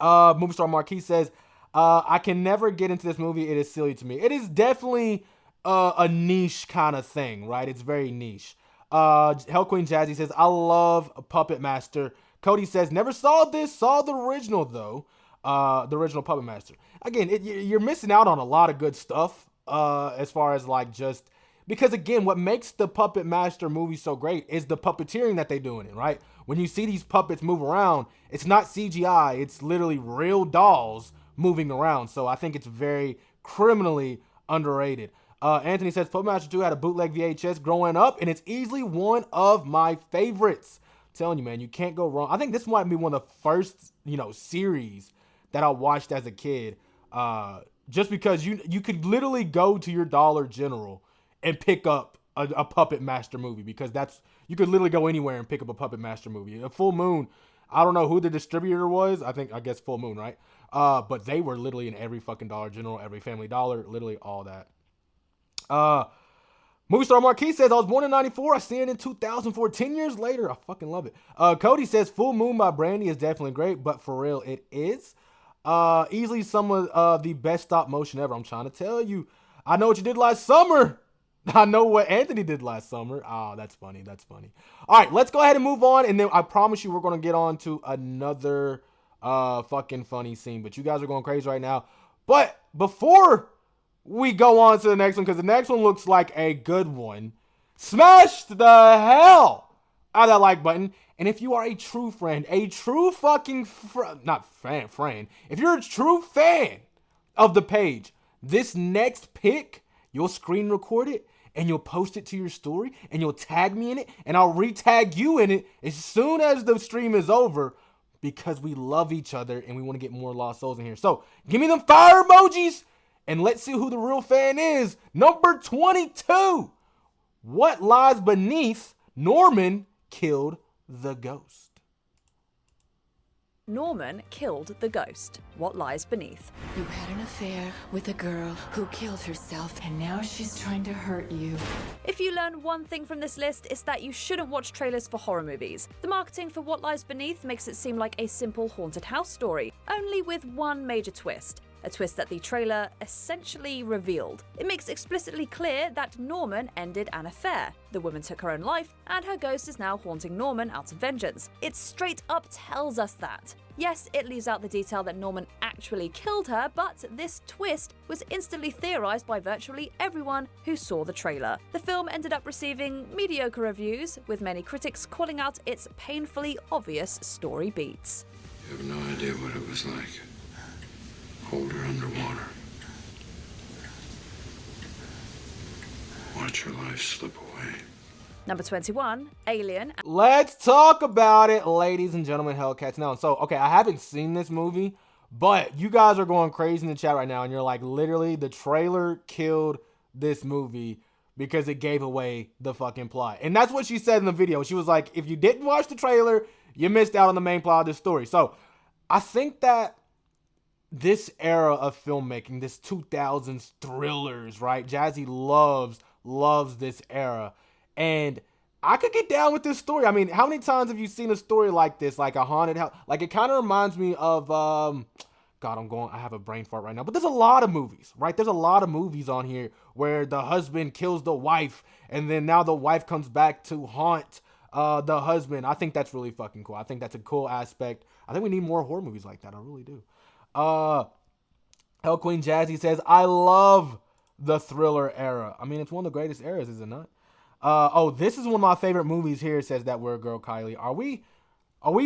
Movie Star Marquis says, I can never get into this movie. It is silly to me. It is definitely a niche kind of thing, right? It's very niche. Hell Queen Jazzy says, I love Puppet Master. Cody says, never saw this. Saw the original, though. The original Puppet Master. Again, you're missing out on a lot of good stuff as far as just... Because, again, what makes the Puppet Master movie so great is the puppeteering that they do in it, right? When you see these puppets move around, it's not CGI. It's literally real dolls moving around. So I think it's very criminally underrated. Anthony says Puppet Master 2 had a bootleg VHS growing up, and it's easily one of my favorites. I'm telling you, man, you can't go wrong. I think this might be one of the first, series that I watched as a kid. Just because you could literally go to your Dollar General and pick up a Puppet Master movie, because you could literally go anywhere and pick up a Puppet Master movie. A Full Moon, I don't know who the distributor was. I guess Full Moon, right? But they were literally in every fucking Dollar General, every Family Dollar, literally all that. Movie Star Marquis says, I was born in 94. I see it in 2004. 10 years later. I fucking love it. Cody says, Full Moon by Brandy is definitely great, but for real, it is. Easily some of the best stop motion ever. I'm trying to tell you. I know what you did last summer. I know what Anthony did last summer. Oh, that's funny. That's funny. All right, let's go ahead and move on. And then I promise you we're going to get on to another fucking funny scene. But you guys are going crazy right now. But before we go on to the next one, because the next one looks like a good one, smash the hell out of that like button. And if you are a true friend, a true fucking friend, if you're a true fan of the page, this next pick, you'll screen record it and you'll post it to your story and you'll tag me in it and I'll re-tag you in it as soon as the stream is over, because we love each other and we want to get more Lost Souls in here. So give me them fire emojis and let's see who the real fan is. Number 22. What lies beneath Norman killed the ghost? Norman killed the ghost. What lies beneath? You had an affair with a girl who killed herself, and now she's trying to hurt you. If you learn one thing from this list, it's that you shouldn't watch trailers for horror movies. The marketing for What Lies Beneath makes it seem like a simple haunted house story, only with one major twist. A twist that the trailer essentially revealed. It makes explicitly clear that Norman ended an affair. The woman took her own life, and her ghost is now haunting Norman out of vengeance. It straight up tells us that. Yes, it leaves out the detail that Norman actually killed her, but this twist was instantly theorized by virtually everyone who saw the trailer. The film ended up receiving mediocre reviews, with many critics calling out its painfully obvious story beats. You have no idea what it was like. Hold her underwater. Watch her life slip away. Number 21, Alien. Let's talk about it, ladies and gentlemen, Hellcats. Now, so, okay, I haven't seen this movie, but you guys are going crazy in the chat right now, and you're like, literally, the trailer killed this movie because it gave away the fucking plot. And that's what she said in the video. She was like, if you didn't watch the trailer, you missed out on the main plot of this story. So, I think that this era of filmmaking, this 2000s thrillers, right? Jazzy loves this era. And I could get down with this story. I mean, how many times have you seen a story like this, like a haunted house? Like, it kind of reminds me of, God, I have a brain fart right now. But there's a lot of movies, right? There's a lot of movies on here where the husband kills the wife, and then now the wife comes back to haunt the husband. I think that's really fucking cool. I think that's a cool aspect. I think we need more horror movies like that. I really do. Hell Queen Jazzy says, I love the thriller era. I mean, it's one of the greatest eras, is it not? Oh, this is one of my favorite movies here, says that word girl Kylie. Are we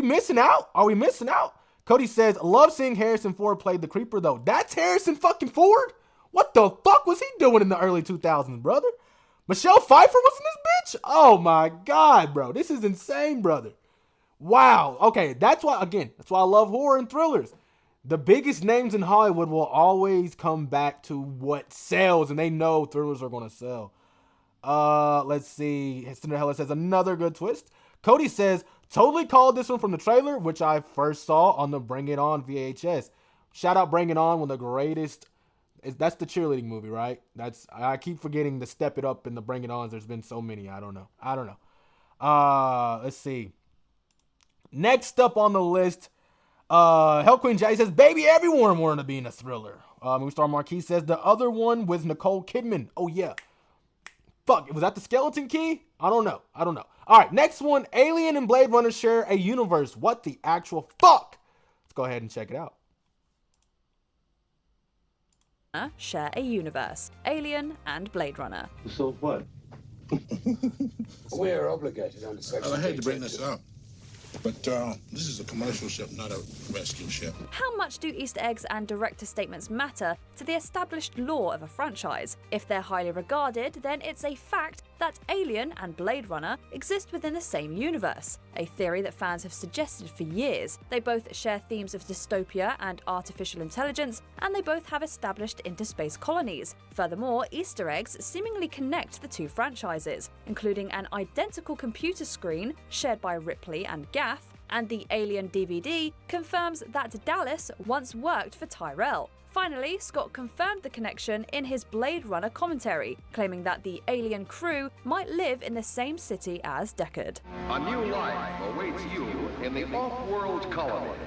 missing out? Are we missing out? Cody says, love seeing Harrison Ford play the creeper, though. That's Harrison fucking Ford? What the fuck was he doing in the early 2000s, brother? Michelle Pfeiffer was in this bitch? Oh my God, bro. This is insane, brother. Wow. Okay, that's why I love horror and thrillers. The biggest names in Hollywood will always come back to what sells, and they know thrillers are going to sell. Let's see. Cinderella says another good twist. Cody says, totally called this one from the trailer, which I first saw on the Bring It On VHS. Shout out Bring It On, one of the greatest. That's the cheerleading movie, right? I keep forgetting to Step It Up and the Bring It Ons. There's been so many. I don't know. Let's see. Next up on the list, Hell Queen Jay says, baby, everyone wanted to be in a thriller. Movie star Marquis says the other one was Nicole Kidman. Oh yeah. Fuck, was that the Skeleton Key? I don't know. All right, next one. Alien and Blade Runner share a universe. What the actual fuck? Let's go ahead and check it out. Share a universe. Alien and Blade Runner. So what? We're obligated under Section I hate to bring this up, but this is a commercial ship, not a rescue ship. How much do Easter eggs and director statements matter to the established lore of a franchise? If they're highly regarded, then it's a fact that Alien and Blade Runner exist within the same universe, a theory that fans have suggested for years. They both share themes of dystopia and artificial intelligence, and they both have established interspace colonies. Furthermore, Easter eggs seemingly connect the two franchises, including an identical computer screen shared by Ripley and Gaff, and the Alien DVD confirms that Dallas once worked for Tyrell. Finally, Scott confirmed the connection in his Blade Runner commentary, claiming that the alien crew might live in the same city as Deckard. A new life awaits you in the off-world colonies.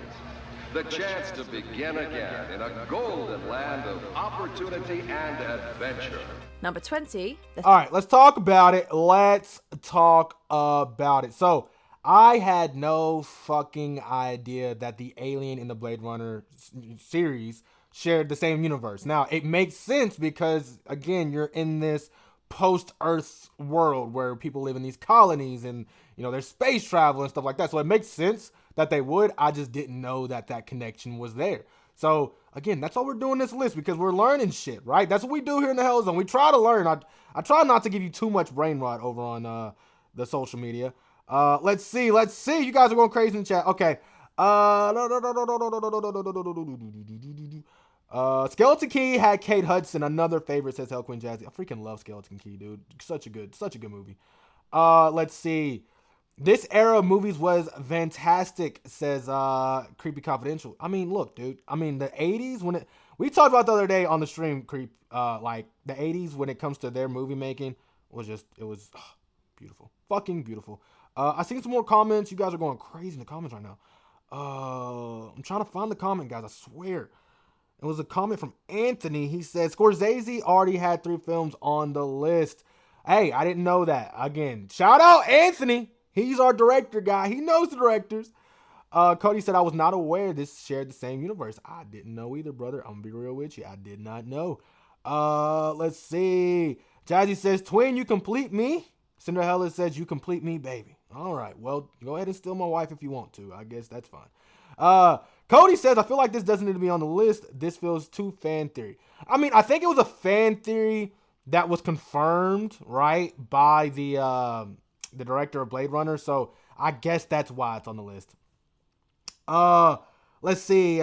The chance to begin again in a golden land of opportunity and adventure. Number 20. All right, let's talk about it. So, I had no fucking idea that the Alien in the Blade Runner series shared the same universe. Now, it makes sense because, again, you're in this post-Earth world where people live in these colonies and, you know, there's space travel and stuff like that. So it makes sense that they would. I just didn't know that connection was there. So, again, that's why we're doing this list, because we're learning shit, right? That's what we do here in the Hell Zone. We try to learn. I try not to give you too much brain rot over on the social media. Let's see. You guys are going crazy in the chat. Okay. Skeleton Key had Kate Hudson, another favorite, says Hell Queen Jazzy. I freaking love Skeleton Key, dude. Such a good movie. Let's see. This era of movies was fantastic, says Creepy Confidential. I mean, look, dude. I mean, the 80s, we talked about the other day on the stream, like the 80s when it comes to their movie making it was beautiful. Fucking beautiful. I seen some more comments. You guys are going crazy in the comments right now. I'm trying to find the comment, guys. I swear. It was a comment from Anthony. He said, Scorsese already had 3 films on the list. Hey, I didn't know that. Again, shout out Anthony. He's our director guy. He knows the directors. Cody said, I was not aware this shared the same universe. I didn't know either, brother. I'm gonna be real with you. I did not know. Let's see. Jazzy says, twin, you complete me. Cinderella says, you complete me, baby. All right, well, go ahead and steal my wife if you want to. I guess that's fine. Cody says, I feel like this doesn't need to be on the list. This feels too fan theory. I mean, I think it was a fan theory that was confirmed, right, by the director of Blade Runner. So I guess that's why it's on the list. Let's see.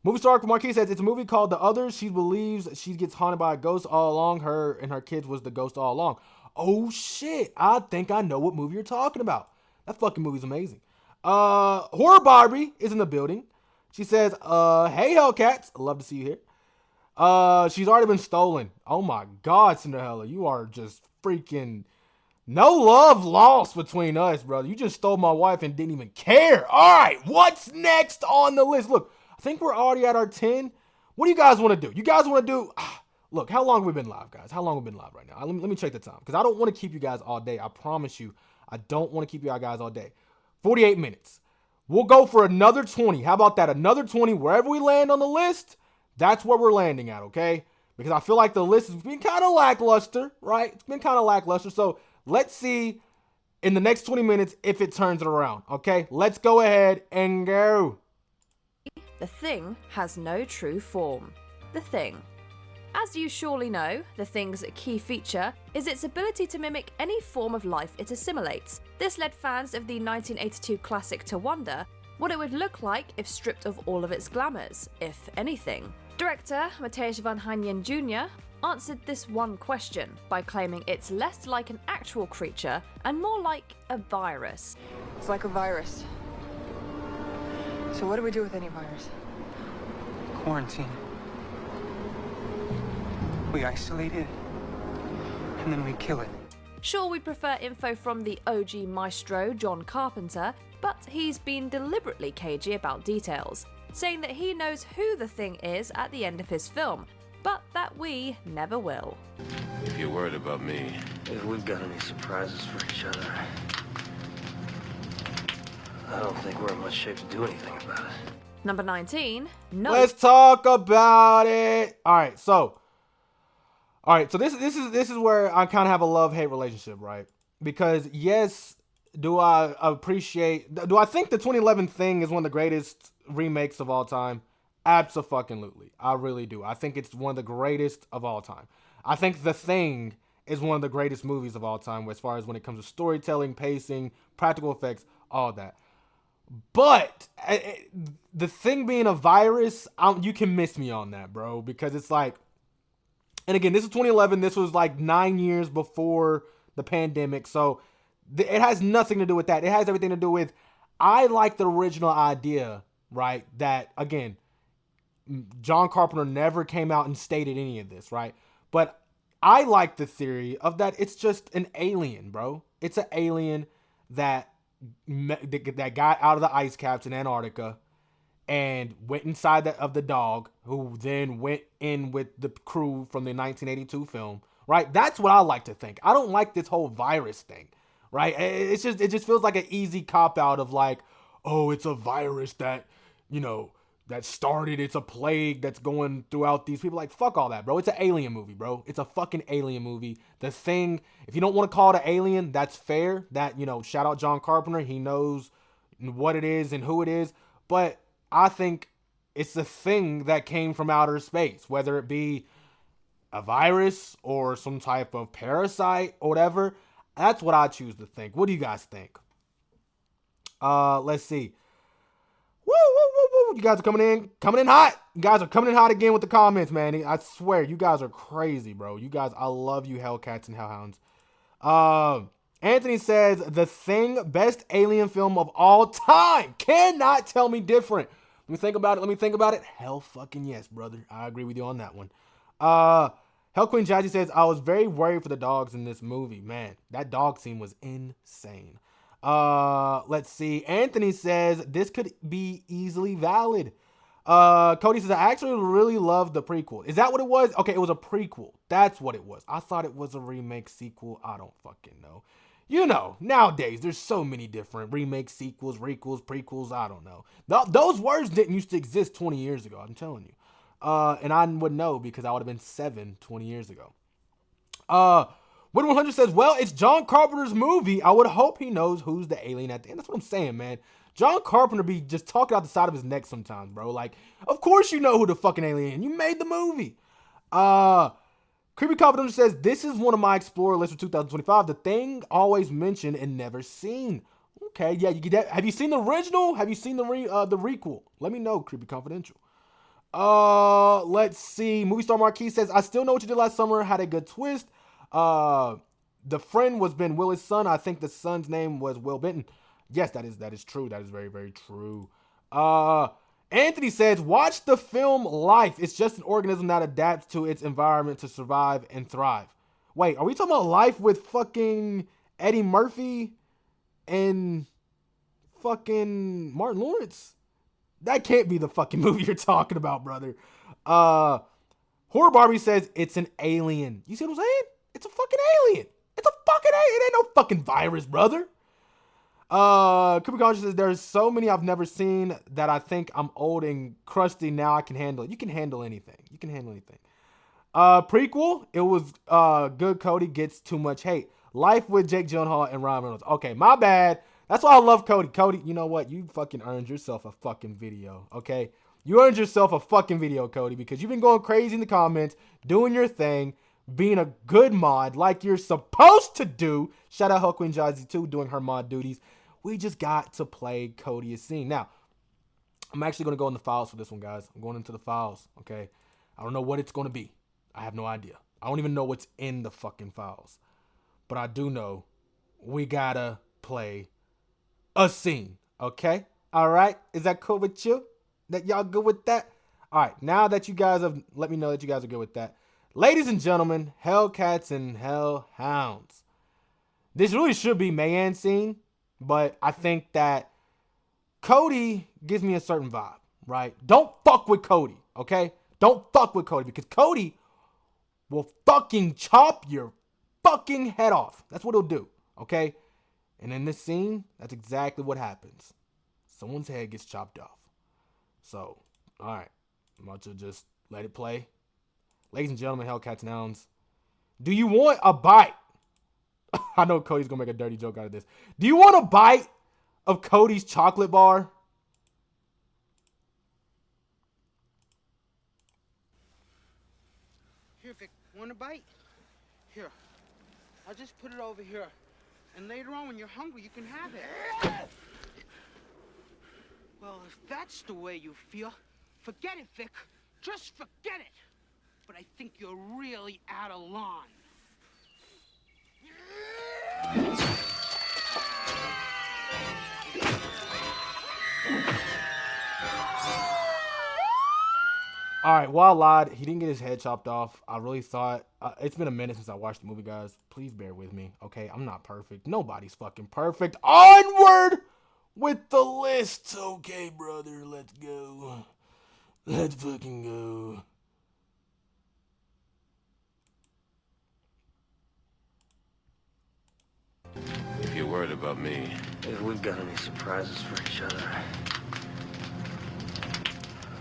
Movie star Marquis says it's a movie called The Others. She believes she gets haunted by a ghost all along. Her and her kids was the ghost all along. Oh shit! I think I know what movie you're talking about. That fucking movie's amazing. Horror Barbie is in the building. She says, "Hey Hellcats, love to see you here." She's already been stolen. Oh my God, Cinderella, you are just freaking. No love lost between us, brother. You just stole my wife and didn't even care. All right, what's next on the list? Look, I think we're already at our 10. What do you guys want to do? You guys want to do... Look, how long have we been live, guys? How long have we been live right now? Let me check the time, because I don't want to keep you guys all day. I promise you, I don't want to keep you guys all day. 48 minutes. We'll go for another 20. How about that? Another 20. Wherever we land on the list, that's where we're landing at, okay? Because I feel like the list has been kind of lackluster, right? It's been kind of lackluster, so... Let's see in the next 20 minutes if it turns it around, okay? Let's go ahead and go. The Thing has no true form. The Thing. As you surely know, The Thing's key feature is its ability to mimic any form of life it assimilates. This led fans of the 1982 classic to wonder what it would look like if stripped of all of its glamours, if anything. Director Mateusz van Hijnen Jr. answered this one question by claiming it's less like an actual creature and more like a virus. It's like a virus. So what do we do with any virus? Quarantine. We isolate it, and then we kill it. Sure, we prefer info from the OG maestro, John Carpenter, but he's been deliberately cagey about details, saying that he knows who the Thing is at the end of his film, but that we never will. If you're worried about me... If we've got any surprises for each other, I don't think we're in much shape to do anything about it. Number 19, no. Let's talk about it. All right, so this is where I kind of have a love-hate relationship, right? Because yes, do I think the 2011 Thing is one of the greatest remakes of all time? Abso-fucking-lutely. I really do. I think it's one of the greatest of all time. I think The Thing is one of the greatest movies of all time as far as when it comes to storytelling, pacing, practical effects, all that. But The Thing being a virus, you can miss me on that, bro, because it's like, and again, this is 2011. This was like 9 years before the pandemic, so it has nothing to do with that. It has everything to do with, I like the original idea, right, that, again, John Carpenter never came out and stated any of this, right? But I like the theory of that it's just an alien, bro. It's an alien that got out of the ice caps in Antarctica and went inside of the dog, who then went in with the crew from the 1982 film, right? That's what I like to think. I don't like this whole virus thing, right? It just feels like an easy cop-out of like, oh, it's a virus that, that started, it's a plague that's going throughout these people. Like, fuck all that, bro. It's an alien movie, bro. It's a fucking alien movie. The Thing, if you don't want to call it an alien, that's fair. That, shout out John Carpenter. He knows what it is and who it is. But I think it's the Thing that came from outer space, whether it be a virus or some type of parasite or whatever. That's what I choose to think. What do you guys think? Let's see. Woo, woo, woo, woo. You guys are coming in hot. You guys are coming in hot again with the comments, man. I swear, you guys are crazy, bro. You guys, I love you, Hellcats and Hellhounds. Anthony says, The Thing, best alien film of all time. Cannot tell me different. Let me think about it. Hell fucking yes, brother. I agree with you on that one. Hell Queen Jazzy says, I was very worried for the dogs in this movie. Man, that dog scene was insane. Let's see. Anthony says this could be easily valid. Cody says, I actually really love the prequel. Is that what it was? Okay, it was a prequel. That's what it was. I thought it was a remake sequel. I don't fucking know. You know, nowadays there's so many different remakes, sequels, requels, prequels. I don't know. Those words didn't used to exist 20 years ago. I'm telling you. And I would know because I would have been 7 20 years ago. Wood 100 says, well, it's John Carpenter's movie. I would hope he knows who's the alien at the end. That's what I'm saying, man. John Carpenter be just talking out the side of his neck sometimes, bro. Like, of course you know who the fucking alien is. You made the movie. Creepy Confidential says, this is one of my Explorer lists for 2025. The thing always mentioned and never seen. Okay, yeah, you get that. Have you seen the original? Have you seen the requel? Let me know, Creepy Confidential. Let's see. Movie Star Marquis says, I still know what you did last summer. Had a good twist. The friend was Ben Willis' son. I think the son's name was Will Benton. Yes, that is true. That is very, very true. Anthony says, watch the film Life. It's just an organism that adapts to its environment to survive and thrive. Wait, are we talking about Life with fucking Eddie Murphy and fucking Martin Lawrence? That can't be the fucking movie you're talking about, brother. Horror Barbie says, it's an alien. You see what I'm saying? It's a fucking alien. It's a fucking alien. It ain't no fucking virus, brother. Cooper Conscious says, there's so many I've never seen that I think I'm old and crusty now. I can handle it. You can handle anything. You can handle anything. Prequel, it was good. Cody gets too much hate. Life with Jake Gyllenhaal and Ryan Reynolds. Okay, my bad. That's why I love Cody. Cody, you know what? You fucking earned yourself a fucking video, okay? You earned yourself a fucking video, Cody, because you've been going crazy in the comments, doing your thing, being a good mod like you're supposed to do. Shout out Hulk Queen Jazzy too, doing her mod duties. We just got to play Cody a scene. Now, I'm actually going to go in the files for this one, guys. I'm going into the files, okay? I don't know what it's going to be. I have no idea. I don't even know what's in the fucking files. But I do know we got to play a scene, okay? All right? Is that cool with you? That y'all good with that? All right, now that you guys have let me know that you guys are good with that. Ladies and gentlemen, Hellcats and Hellhounds. This really should be Mayan's scene, but I think that Cody gives me a certain vibe, right? Don't fuck with Cody, okay? Don't fuck with Cody because Cody will fucking chop your fucking head off. That's what he'll do, okay? And in this scene, that's exactly what happens. Someone's head gets chopped off. So, all right. I'm about to just let it play. Ladies and gentlemen, Hellcats and Hounds. Do you want a bite? I know Cody's going to make a dirty joke out of this. Do you want a bite of Cody's chocolate bar? Here, Vic, want a bite? Here, I'll just put it over here. And later on, when you're hungry, you can have it. Well, if that's the way you feel, forget it, Vic. Just forget it. But I think you're really out of line. All right, well, I lied. He didn't get his head chopped off. I really thought... it's been a minute since I watched the movie, guys. Please bear with me, okay? I'm not perfect. Nobody's fucking perfect. Onward with the list. Okay, brother, let's go. Let's fucking go. If you're worried about me... If we've got any surprises for each other...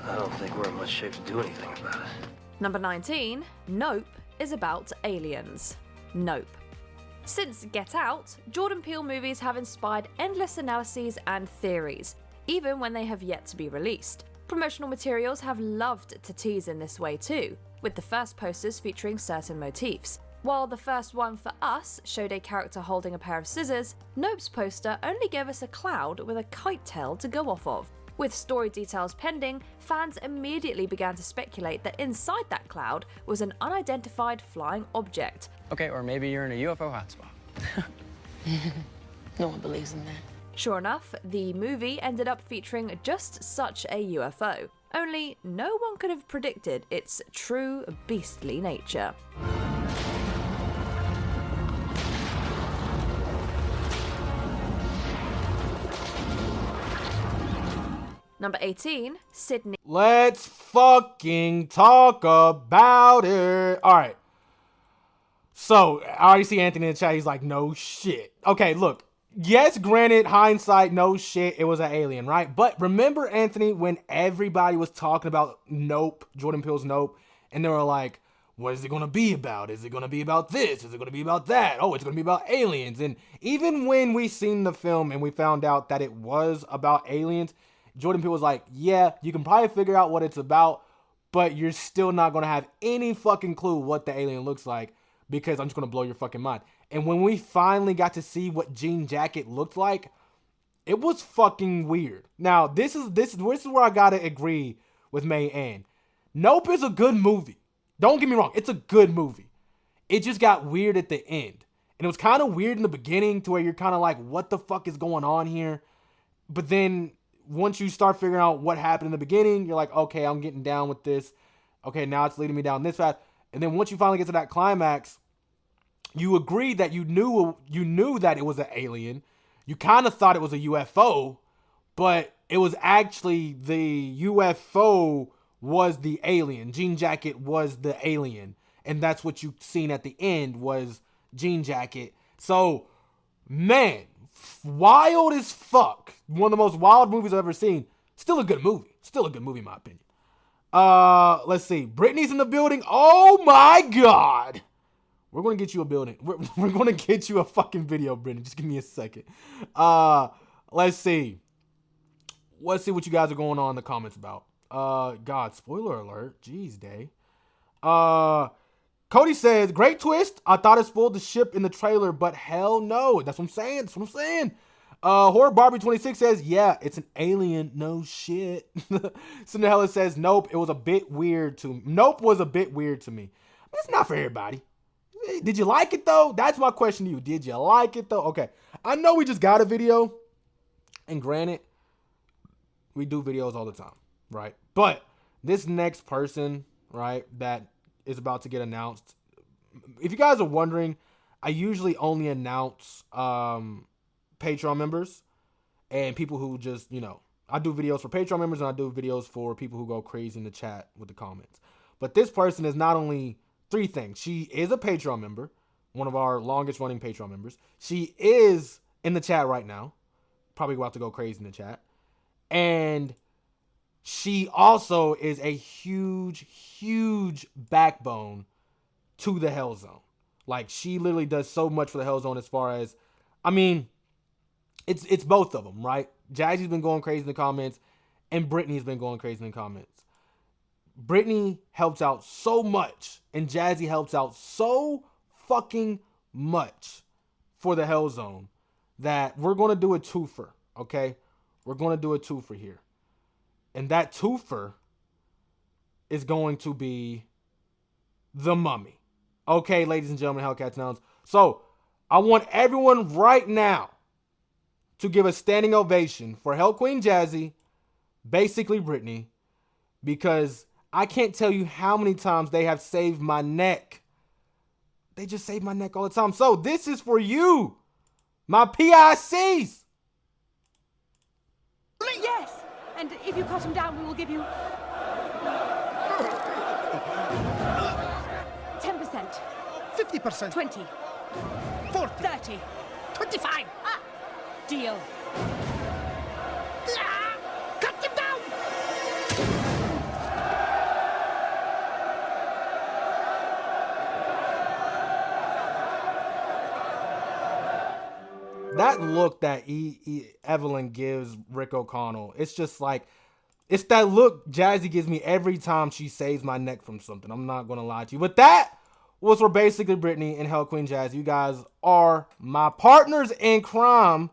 I don't think we're in much shape to do anything about it. Number 19, Nope is about aliens. Nope. Since Get Out, Jordan Peele movies have inspired endless analyses and theories, even when they have yet to be released. Promotional materials have loved to tease in this way too, with the first posters featuring certain motifs. While the first one for Us showed a character holding a pair of scissors, Nope's poster only gave us a cloud with a kite tail to go off of. With story details pending, fans immediately began to speculate that inside that cloud was an unidentified flying object. Okay, or maybe you're in a UFO hotspot. No one believes in that. Sure enough, the movie ended up featuring just such a UFO. Only no one could have predicted its true beastly nature. Number 18, Sydney. Let's fucking talk about it. All right. So I already see Anthony in the chat. He's like, no shit. Okay, look. Yes, granted, hindsight, no shit, it was an alien, right? But remember, Anthony, when everybody was talking about Nope, Jordan Peele's Nope, and they were like, what is it going to be about? Is it going to be about this? Is it going to be about that? Oh, it's going to be about aliens. And even when we seen the film and we found out that it was about aliens, Jordan Peele was like, yeah, you can probably figure out what it's about, but you're still not going to have any fucking clue what the alien looks like because I'm just going to blow your fucking mind. And when we finally got to see what Jean Jacket looked like, it was fucking weird. Now, this is where I gotta agree with May Ann. Nope is a good movie. Don't get me wrong, it's a good movie. It just got weird at the end. And it was kind of weird in the beginning to where you're kind of like, what the fuck is going on here? But then once you start figuring out what happened in the beginning, you're like, okay, I'm getting down with this. Okay, now it's leading me down this path. And then once you finally get to that climax, you agreed that you knew that it was an alien. You kind of thought it was a UFO, but it was actually the UFO was the alien. Jean Jacket was the alien. And that's what you seen at the end was Jean Jacket. So, man, wild as fuck. One of the most wild movies I've ever seen. Still a good movie. Still a good movie in my opinion. Let's see. Brittany's in the building. Oh my God. We're going to get you a building. We're going to get you a fucking video, Brittany. Just give me a second. Let's see. Let's see what you guys are going on in the comments about. God, spoiler alert. Jeez, day. Cody says, great twist. I thought it spoiled the ship in the trailer, but hell no. That's what I'm saying. Horror Barbie 26 says, yeah, it's an alien. No shit. Cinderella says, nope. It was a bit weird to me. Nope was a bit weird to me. It's not for everybody. Did you like it though? That's my question to you. Did you like it though? Okay. I know we just got a video. And granted, we do videos all the time, right? But this next person, right, that is about to get announced. If you guys are wondering, I usually only announce Patreon members and people who just, I do videos for Patreon members and I do videos for people who go crazy in the chat with the comments. But this person is not only 3 things. She is a Patreon member, one of our longest running Patreon members. She is in the chat right now, probably about to go crazy in the chat. And she also is a huge, huge backbone to the Hell Zone. Like, she literally does so much for the Hell Zone as far as, it's both of them, right? Jazzy's been going crazy in the comments, and Brittany's been going crazy in the comments. Brittany helps out so much, and Jazzy helps out so fucking much for the Hell Zone that we're going to do a twofer, okay? We're going to do a twofer here. And that twofer is going to be The Mummy. Okay, ladies and gentlemen, Hellcats Nouns. So, I want everyone right now to give a standing ovation for Hell Queen Jazzy, basically Brittany, because I can't tell you how many times they have saved my neck. They just save my neck all the time. So this is for you, my PICs. Yes, and if you cut him down, we will give you 10%, 50%, 20, 40, 30, 25. deal. Cut him down! That look that Evelyn gives Rick O'Connell, it's just like, it's that look Jazzy gives me every time she saves my neck from something. I'm not going to lie to you. But that was for basically Brittany and Hell Queen Jazzy. You guys are my partners in crime.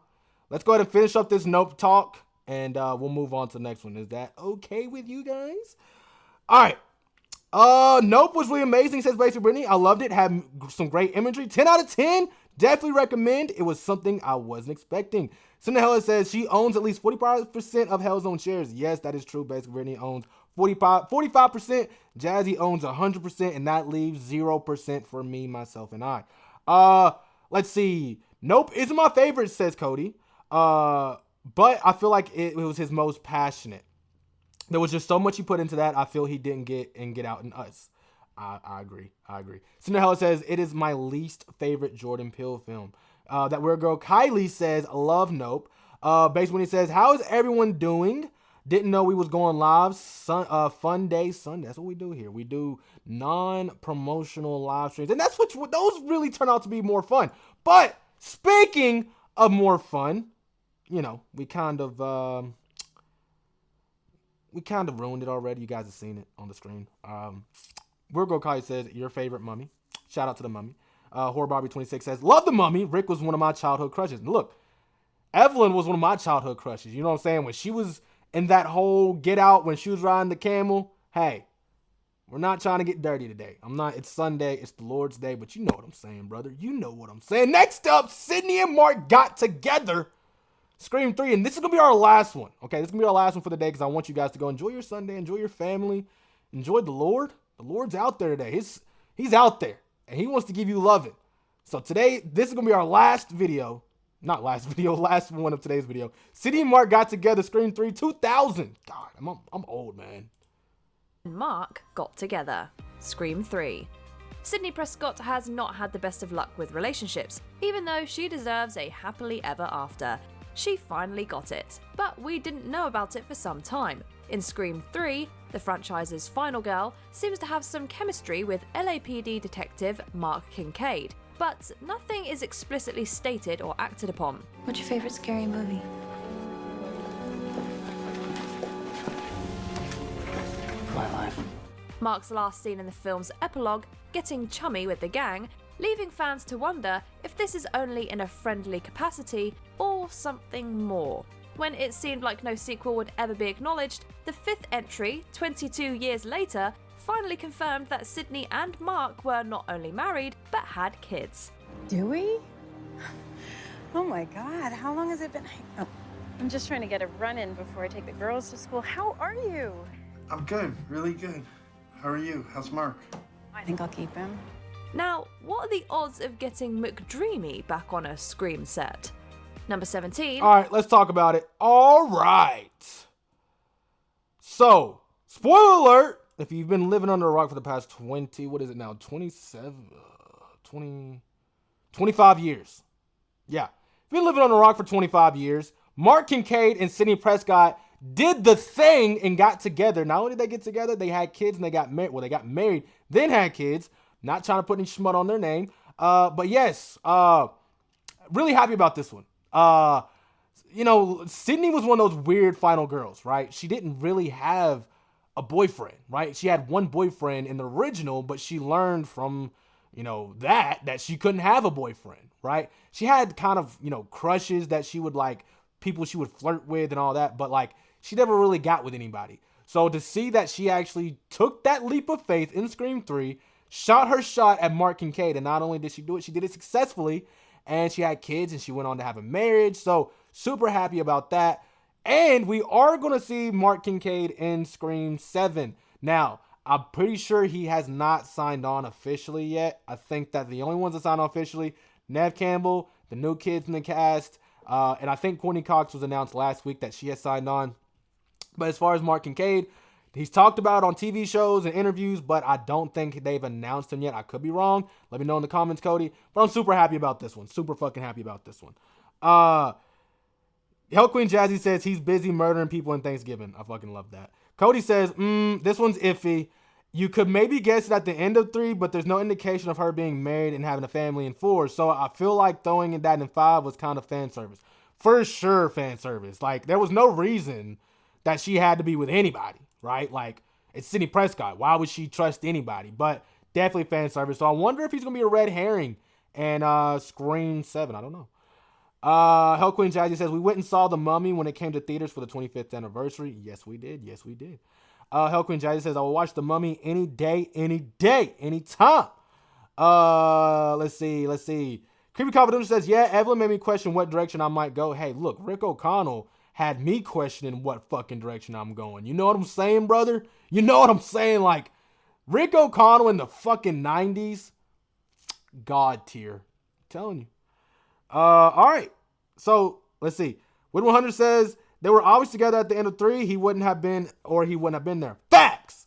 Let's go ahead and finish up this Nope talk, and we'll move on to the next one. Is that okay with you guys? All right. Nope was really amazing, says basically Brittany. I loved it. Had some great imagery. 10 out of 10. Definitely recommend. It was something I wasn't expecting. Cinderella says she owns at least 45% of Hellzone shares. Yes, that is true. Basically, Brittany owns 45%. Jazzy owns 100%, and that leaves 0% for me, myself, and I. Let's see. Nope isn't my favorite, says Cody. But I feel like it was his most passionate. There was just so much he put into that. I feel he didn't get out in Us. I agree. I agree. Cinderella says, it is my least favorite Jordan Peele film. That weird girl Kylie says, love Nope. Based when he says, how is everyone doing? Didn't know we was going live. Fun day Sunday. That's what we do here. We do non-promotional live streams. And that's what those really turn out to be more fun. But speaking of more fun, you know, we kind of ruined it already. You guys have seen it on the screen. Weird girl Kylie says, your favorite mummy. Shout out to the mummy. Horror Barbie 26 says, love the mummy. Rick was one of my childhood crushes. And look, Evelyn was one of my childhood crushes. You know what I'm saying? When she was in that whole Get Out, when she was riding the camel, hey, we're not trying to get dirty today. It's Sunday, it's the Lord's Day, but you know what I'm saying, brother. You know what I'm saying. Next up, Sydney and Mark got together. Scream 3, and this is going to be our last one. Okay, this is going to be our last one for the day because I want you guys to go enjoy your Sunday, enjoy your family, enjoy the Lord. The Lord's out there today. He's out there, and he wants to give you loving. So today, this is going to be our last video. Not last video, last one of today's video. Sydney and Mark got together, Scream 3, 2000. God, I'm old, man. Mark got together. Scream 3. Sydney Prescott has not had the best of luck with relationships, even though she deserves a happily ever after. She finally got it, but we didn't know about it for some time. In Scream 3, the franchise's final girl seems to have some chemistry with LAPD detective Mark Kincaid, but nothing is explicitly stated or acted upon. What's your favorite scary movie? My life. Mark's last scene in the film's epilogue, getting chummy with the gang, leaving fans to wonder if this is only in a friendly capacity or something more. When it seemed like no sequel would ever be acknowledged, the fifth entry, 22 years later, finally confirmed that Sydney and Mark were not only married, but had kids. Do we? Oh my God, how long has it been? Oh, I'm just trying to get a run in before I take the girls to school. How are you? I'm good, really good. How are you? How's Mark? I think I'll keep him. Now, what are the odds of getting McDreamy back on a Scream set? Number 17. All right, let's talk about it. All right. So, spoiler alert. If you've been living under a rock for the past 25 years. Yeah. If you've been living on a rock for 25 years, Mark Kincaid and Sydney Prescott did the thing and got together. Not only did they get together, they had kids and they got married. Well, they got married, then had kids. Not trying to put any schmut on their name. But yes, really happy about this one. You know, Sydney was one of those weird final girls, right? She didn't really have a boyfriend, right? She had one boyfriend in the original, but she learned from, you know, that she couldn't have a boyfriend, right? She had kind of, you know, crushes that she would like, people she would flirt with and all that, but like, she never really got with anybody. So to see that she actually took that leap of faith in Scream 3, shot her shot at Mark Kincaid, and not only did she do it, she did it successfully, and she had kids, and she went on to have a marriage, so super happy about that. And we are going to see Mark Kincaid in Scream 7. Now, I'm pretty sure he has not signed on officially yet. I think that the only ones that signed on officially, Nev Campbell, the new kids in the cast, and I think Courtney Cox was announced last week that she has signed on. But as far as Mark Kincaid, he's talked about on TV shows and interviews, but I don't think they've announced him yet. I could be wrong. Let me know in the comments, Cody. But I'm super happy about this one. Super fucking happy about this one. Hell Queen Jazzy says he's busy murdering people in Thanksgiving. I fucking love that. Cody says, this one's iffy. You could maybe guess it at the end of 3, but there's no indication of her being married and having a family in 4. So I feel like throwing in that in 5 was kind of fan service. For sure, fan service. Like, there was no reason that she had to be with anybody, right? Like, it's Sydney Prescott. Why would she trust anybody? But definitely fan service. So I wonder if he's going to be a red herring and Scream 7. I don't know. Hell Queen Jazzy says, we went and saw The Mummy when it came to theaters for the 25th anniversary. Yes, we did. Yes, we did. Hell Queen Jazzy says, I will watch The Mummy any day, anytime. Let's see. Creepy Confidential says, yeah, Evelyn made me question what direction I might go. Hey, look, Rick O'Connell had me questioning what fucking direction I'm going. You know what I'm saying, brother? You know what I'm saying? Like, Rick O'Connell in the fucking 90s, God tier. I'm telling you. All right. So, let's see. Win 100 says, they were always together at the end of 3. He wouldn't have been there. Facts!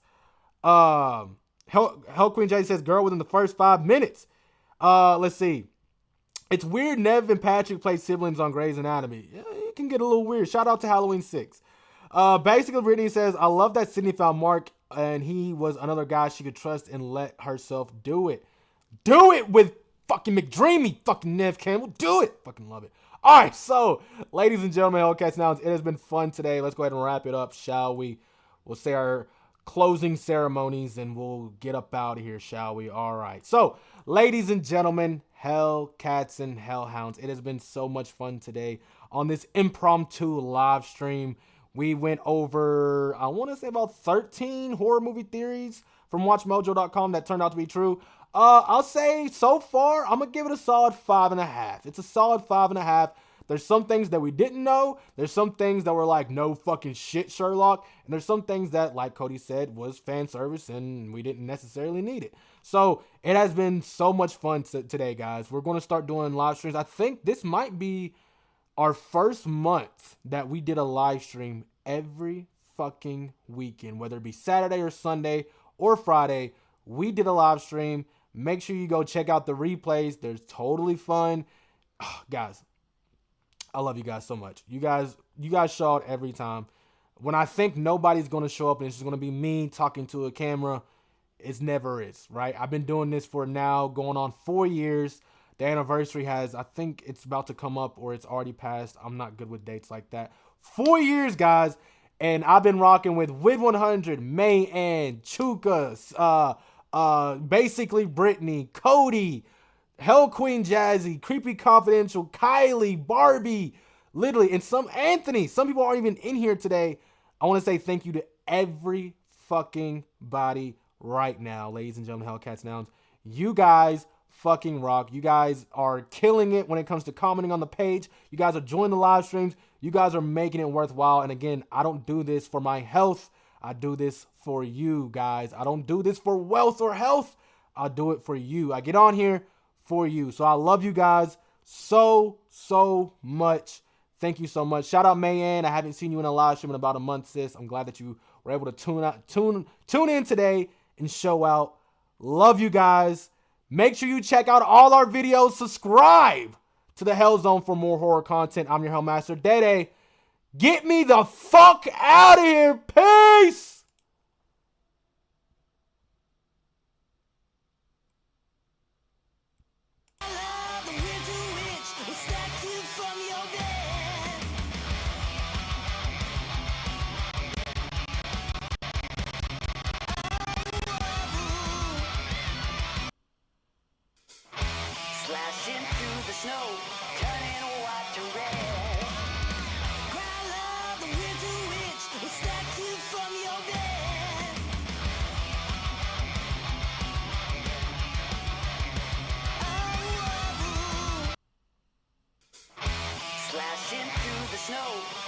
Hell Hell Queen J says, girl within the first 5 minutes. Let's see. It's weird Nev and Patrick play siblings on Grey's Anatomy. Yeah, it can get a little weird. Shout out to Halloween 6. Basically, Brittany says, I love that Sydney found Mark and he was another guy she could trust and let herself do it. Do it with fucking McDreamy, fucking Nev Campbell. Do it. Fucking love it. All right, so, ladies and gentlemen, Hellcats Nouns, it has been fun today. Let's go ahead and wrap it up, shall we? We'll say our closing ceremonies and we'll get up out of here, shall we? All right. So, ladies and gentlemen, Hellcats and Hellhounds, it has been so much fun today on this impromptu live stream. We went over, I want to say about 13 horror movie theories from WatchMojo.com that turned out to be true. I'll say so far, I'm going to give it a solid 5.5. It's a solid 5.5. There's some things that we didn't know. There's some things that were like, no fucking shit, Sherlock. And there's some things that, like Cody said, was fan service and we didn't necessarily need it. So it has been so much fun today, guys. We're going to start doing live streams. I think this might be our first month that we did a live stream every fucking weekend, whether it be Saturday or Sunday or Friday. We did a live stream. Make sure you go check out the replays. They're totally fun. Oh, guys, I love you guys so much. You guys show out every time. When I think nobody's going to show up and it's just going to be me talking to a camera, it never is, right? I've been doing this for now going on 4 years. The anniversary has, I think it's about to come up or it's already passed. I'm not good with dates like that. 4 years, guys. And I've been rocking with Wid 100, May Ann, Chuka, basically Brittany, Cody, Hell Queen Jazzy, Creepy Confidential, Kylie, Barbie, literally, and Anthony. Some people aren't even in here today. I want to say thank you to every fucking body right now, ladies and gentlemen, Hellcats Nouns. You guys fucking rock. You guys are killing it when it comes to commenting on the page. You guys are joining the live streams. You guys are making it worthwhile. And again, I don't do this for my health. I do this for you guys. I don't do this for wealth or health. I do it for you. I get on here for you. So I love you guys so much. Thank you so much. Shout out Mayanne. I haven't seen you in a live stream in about a month, sis. I'm glad that you were able to tune in today and show out. Love you guys. Make sure you check out all our videos. Subscribe to the Hell Zone for more horror content. I'm your Hellmaster, Dede. Get me the fuck out of here. Peace. Slashing through the snow, turning white to red. Ground love, the winter witch will stack you from your bed. Oh, slashing through the snow.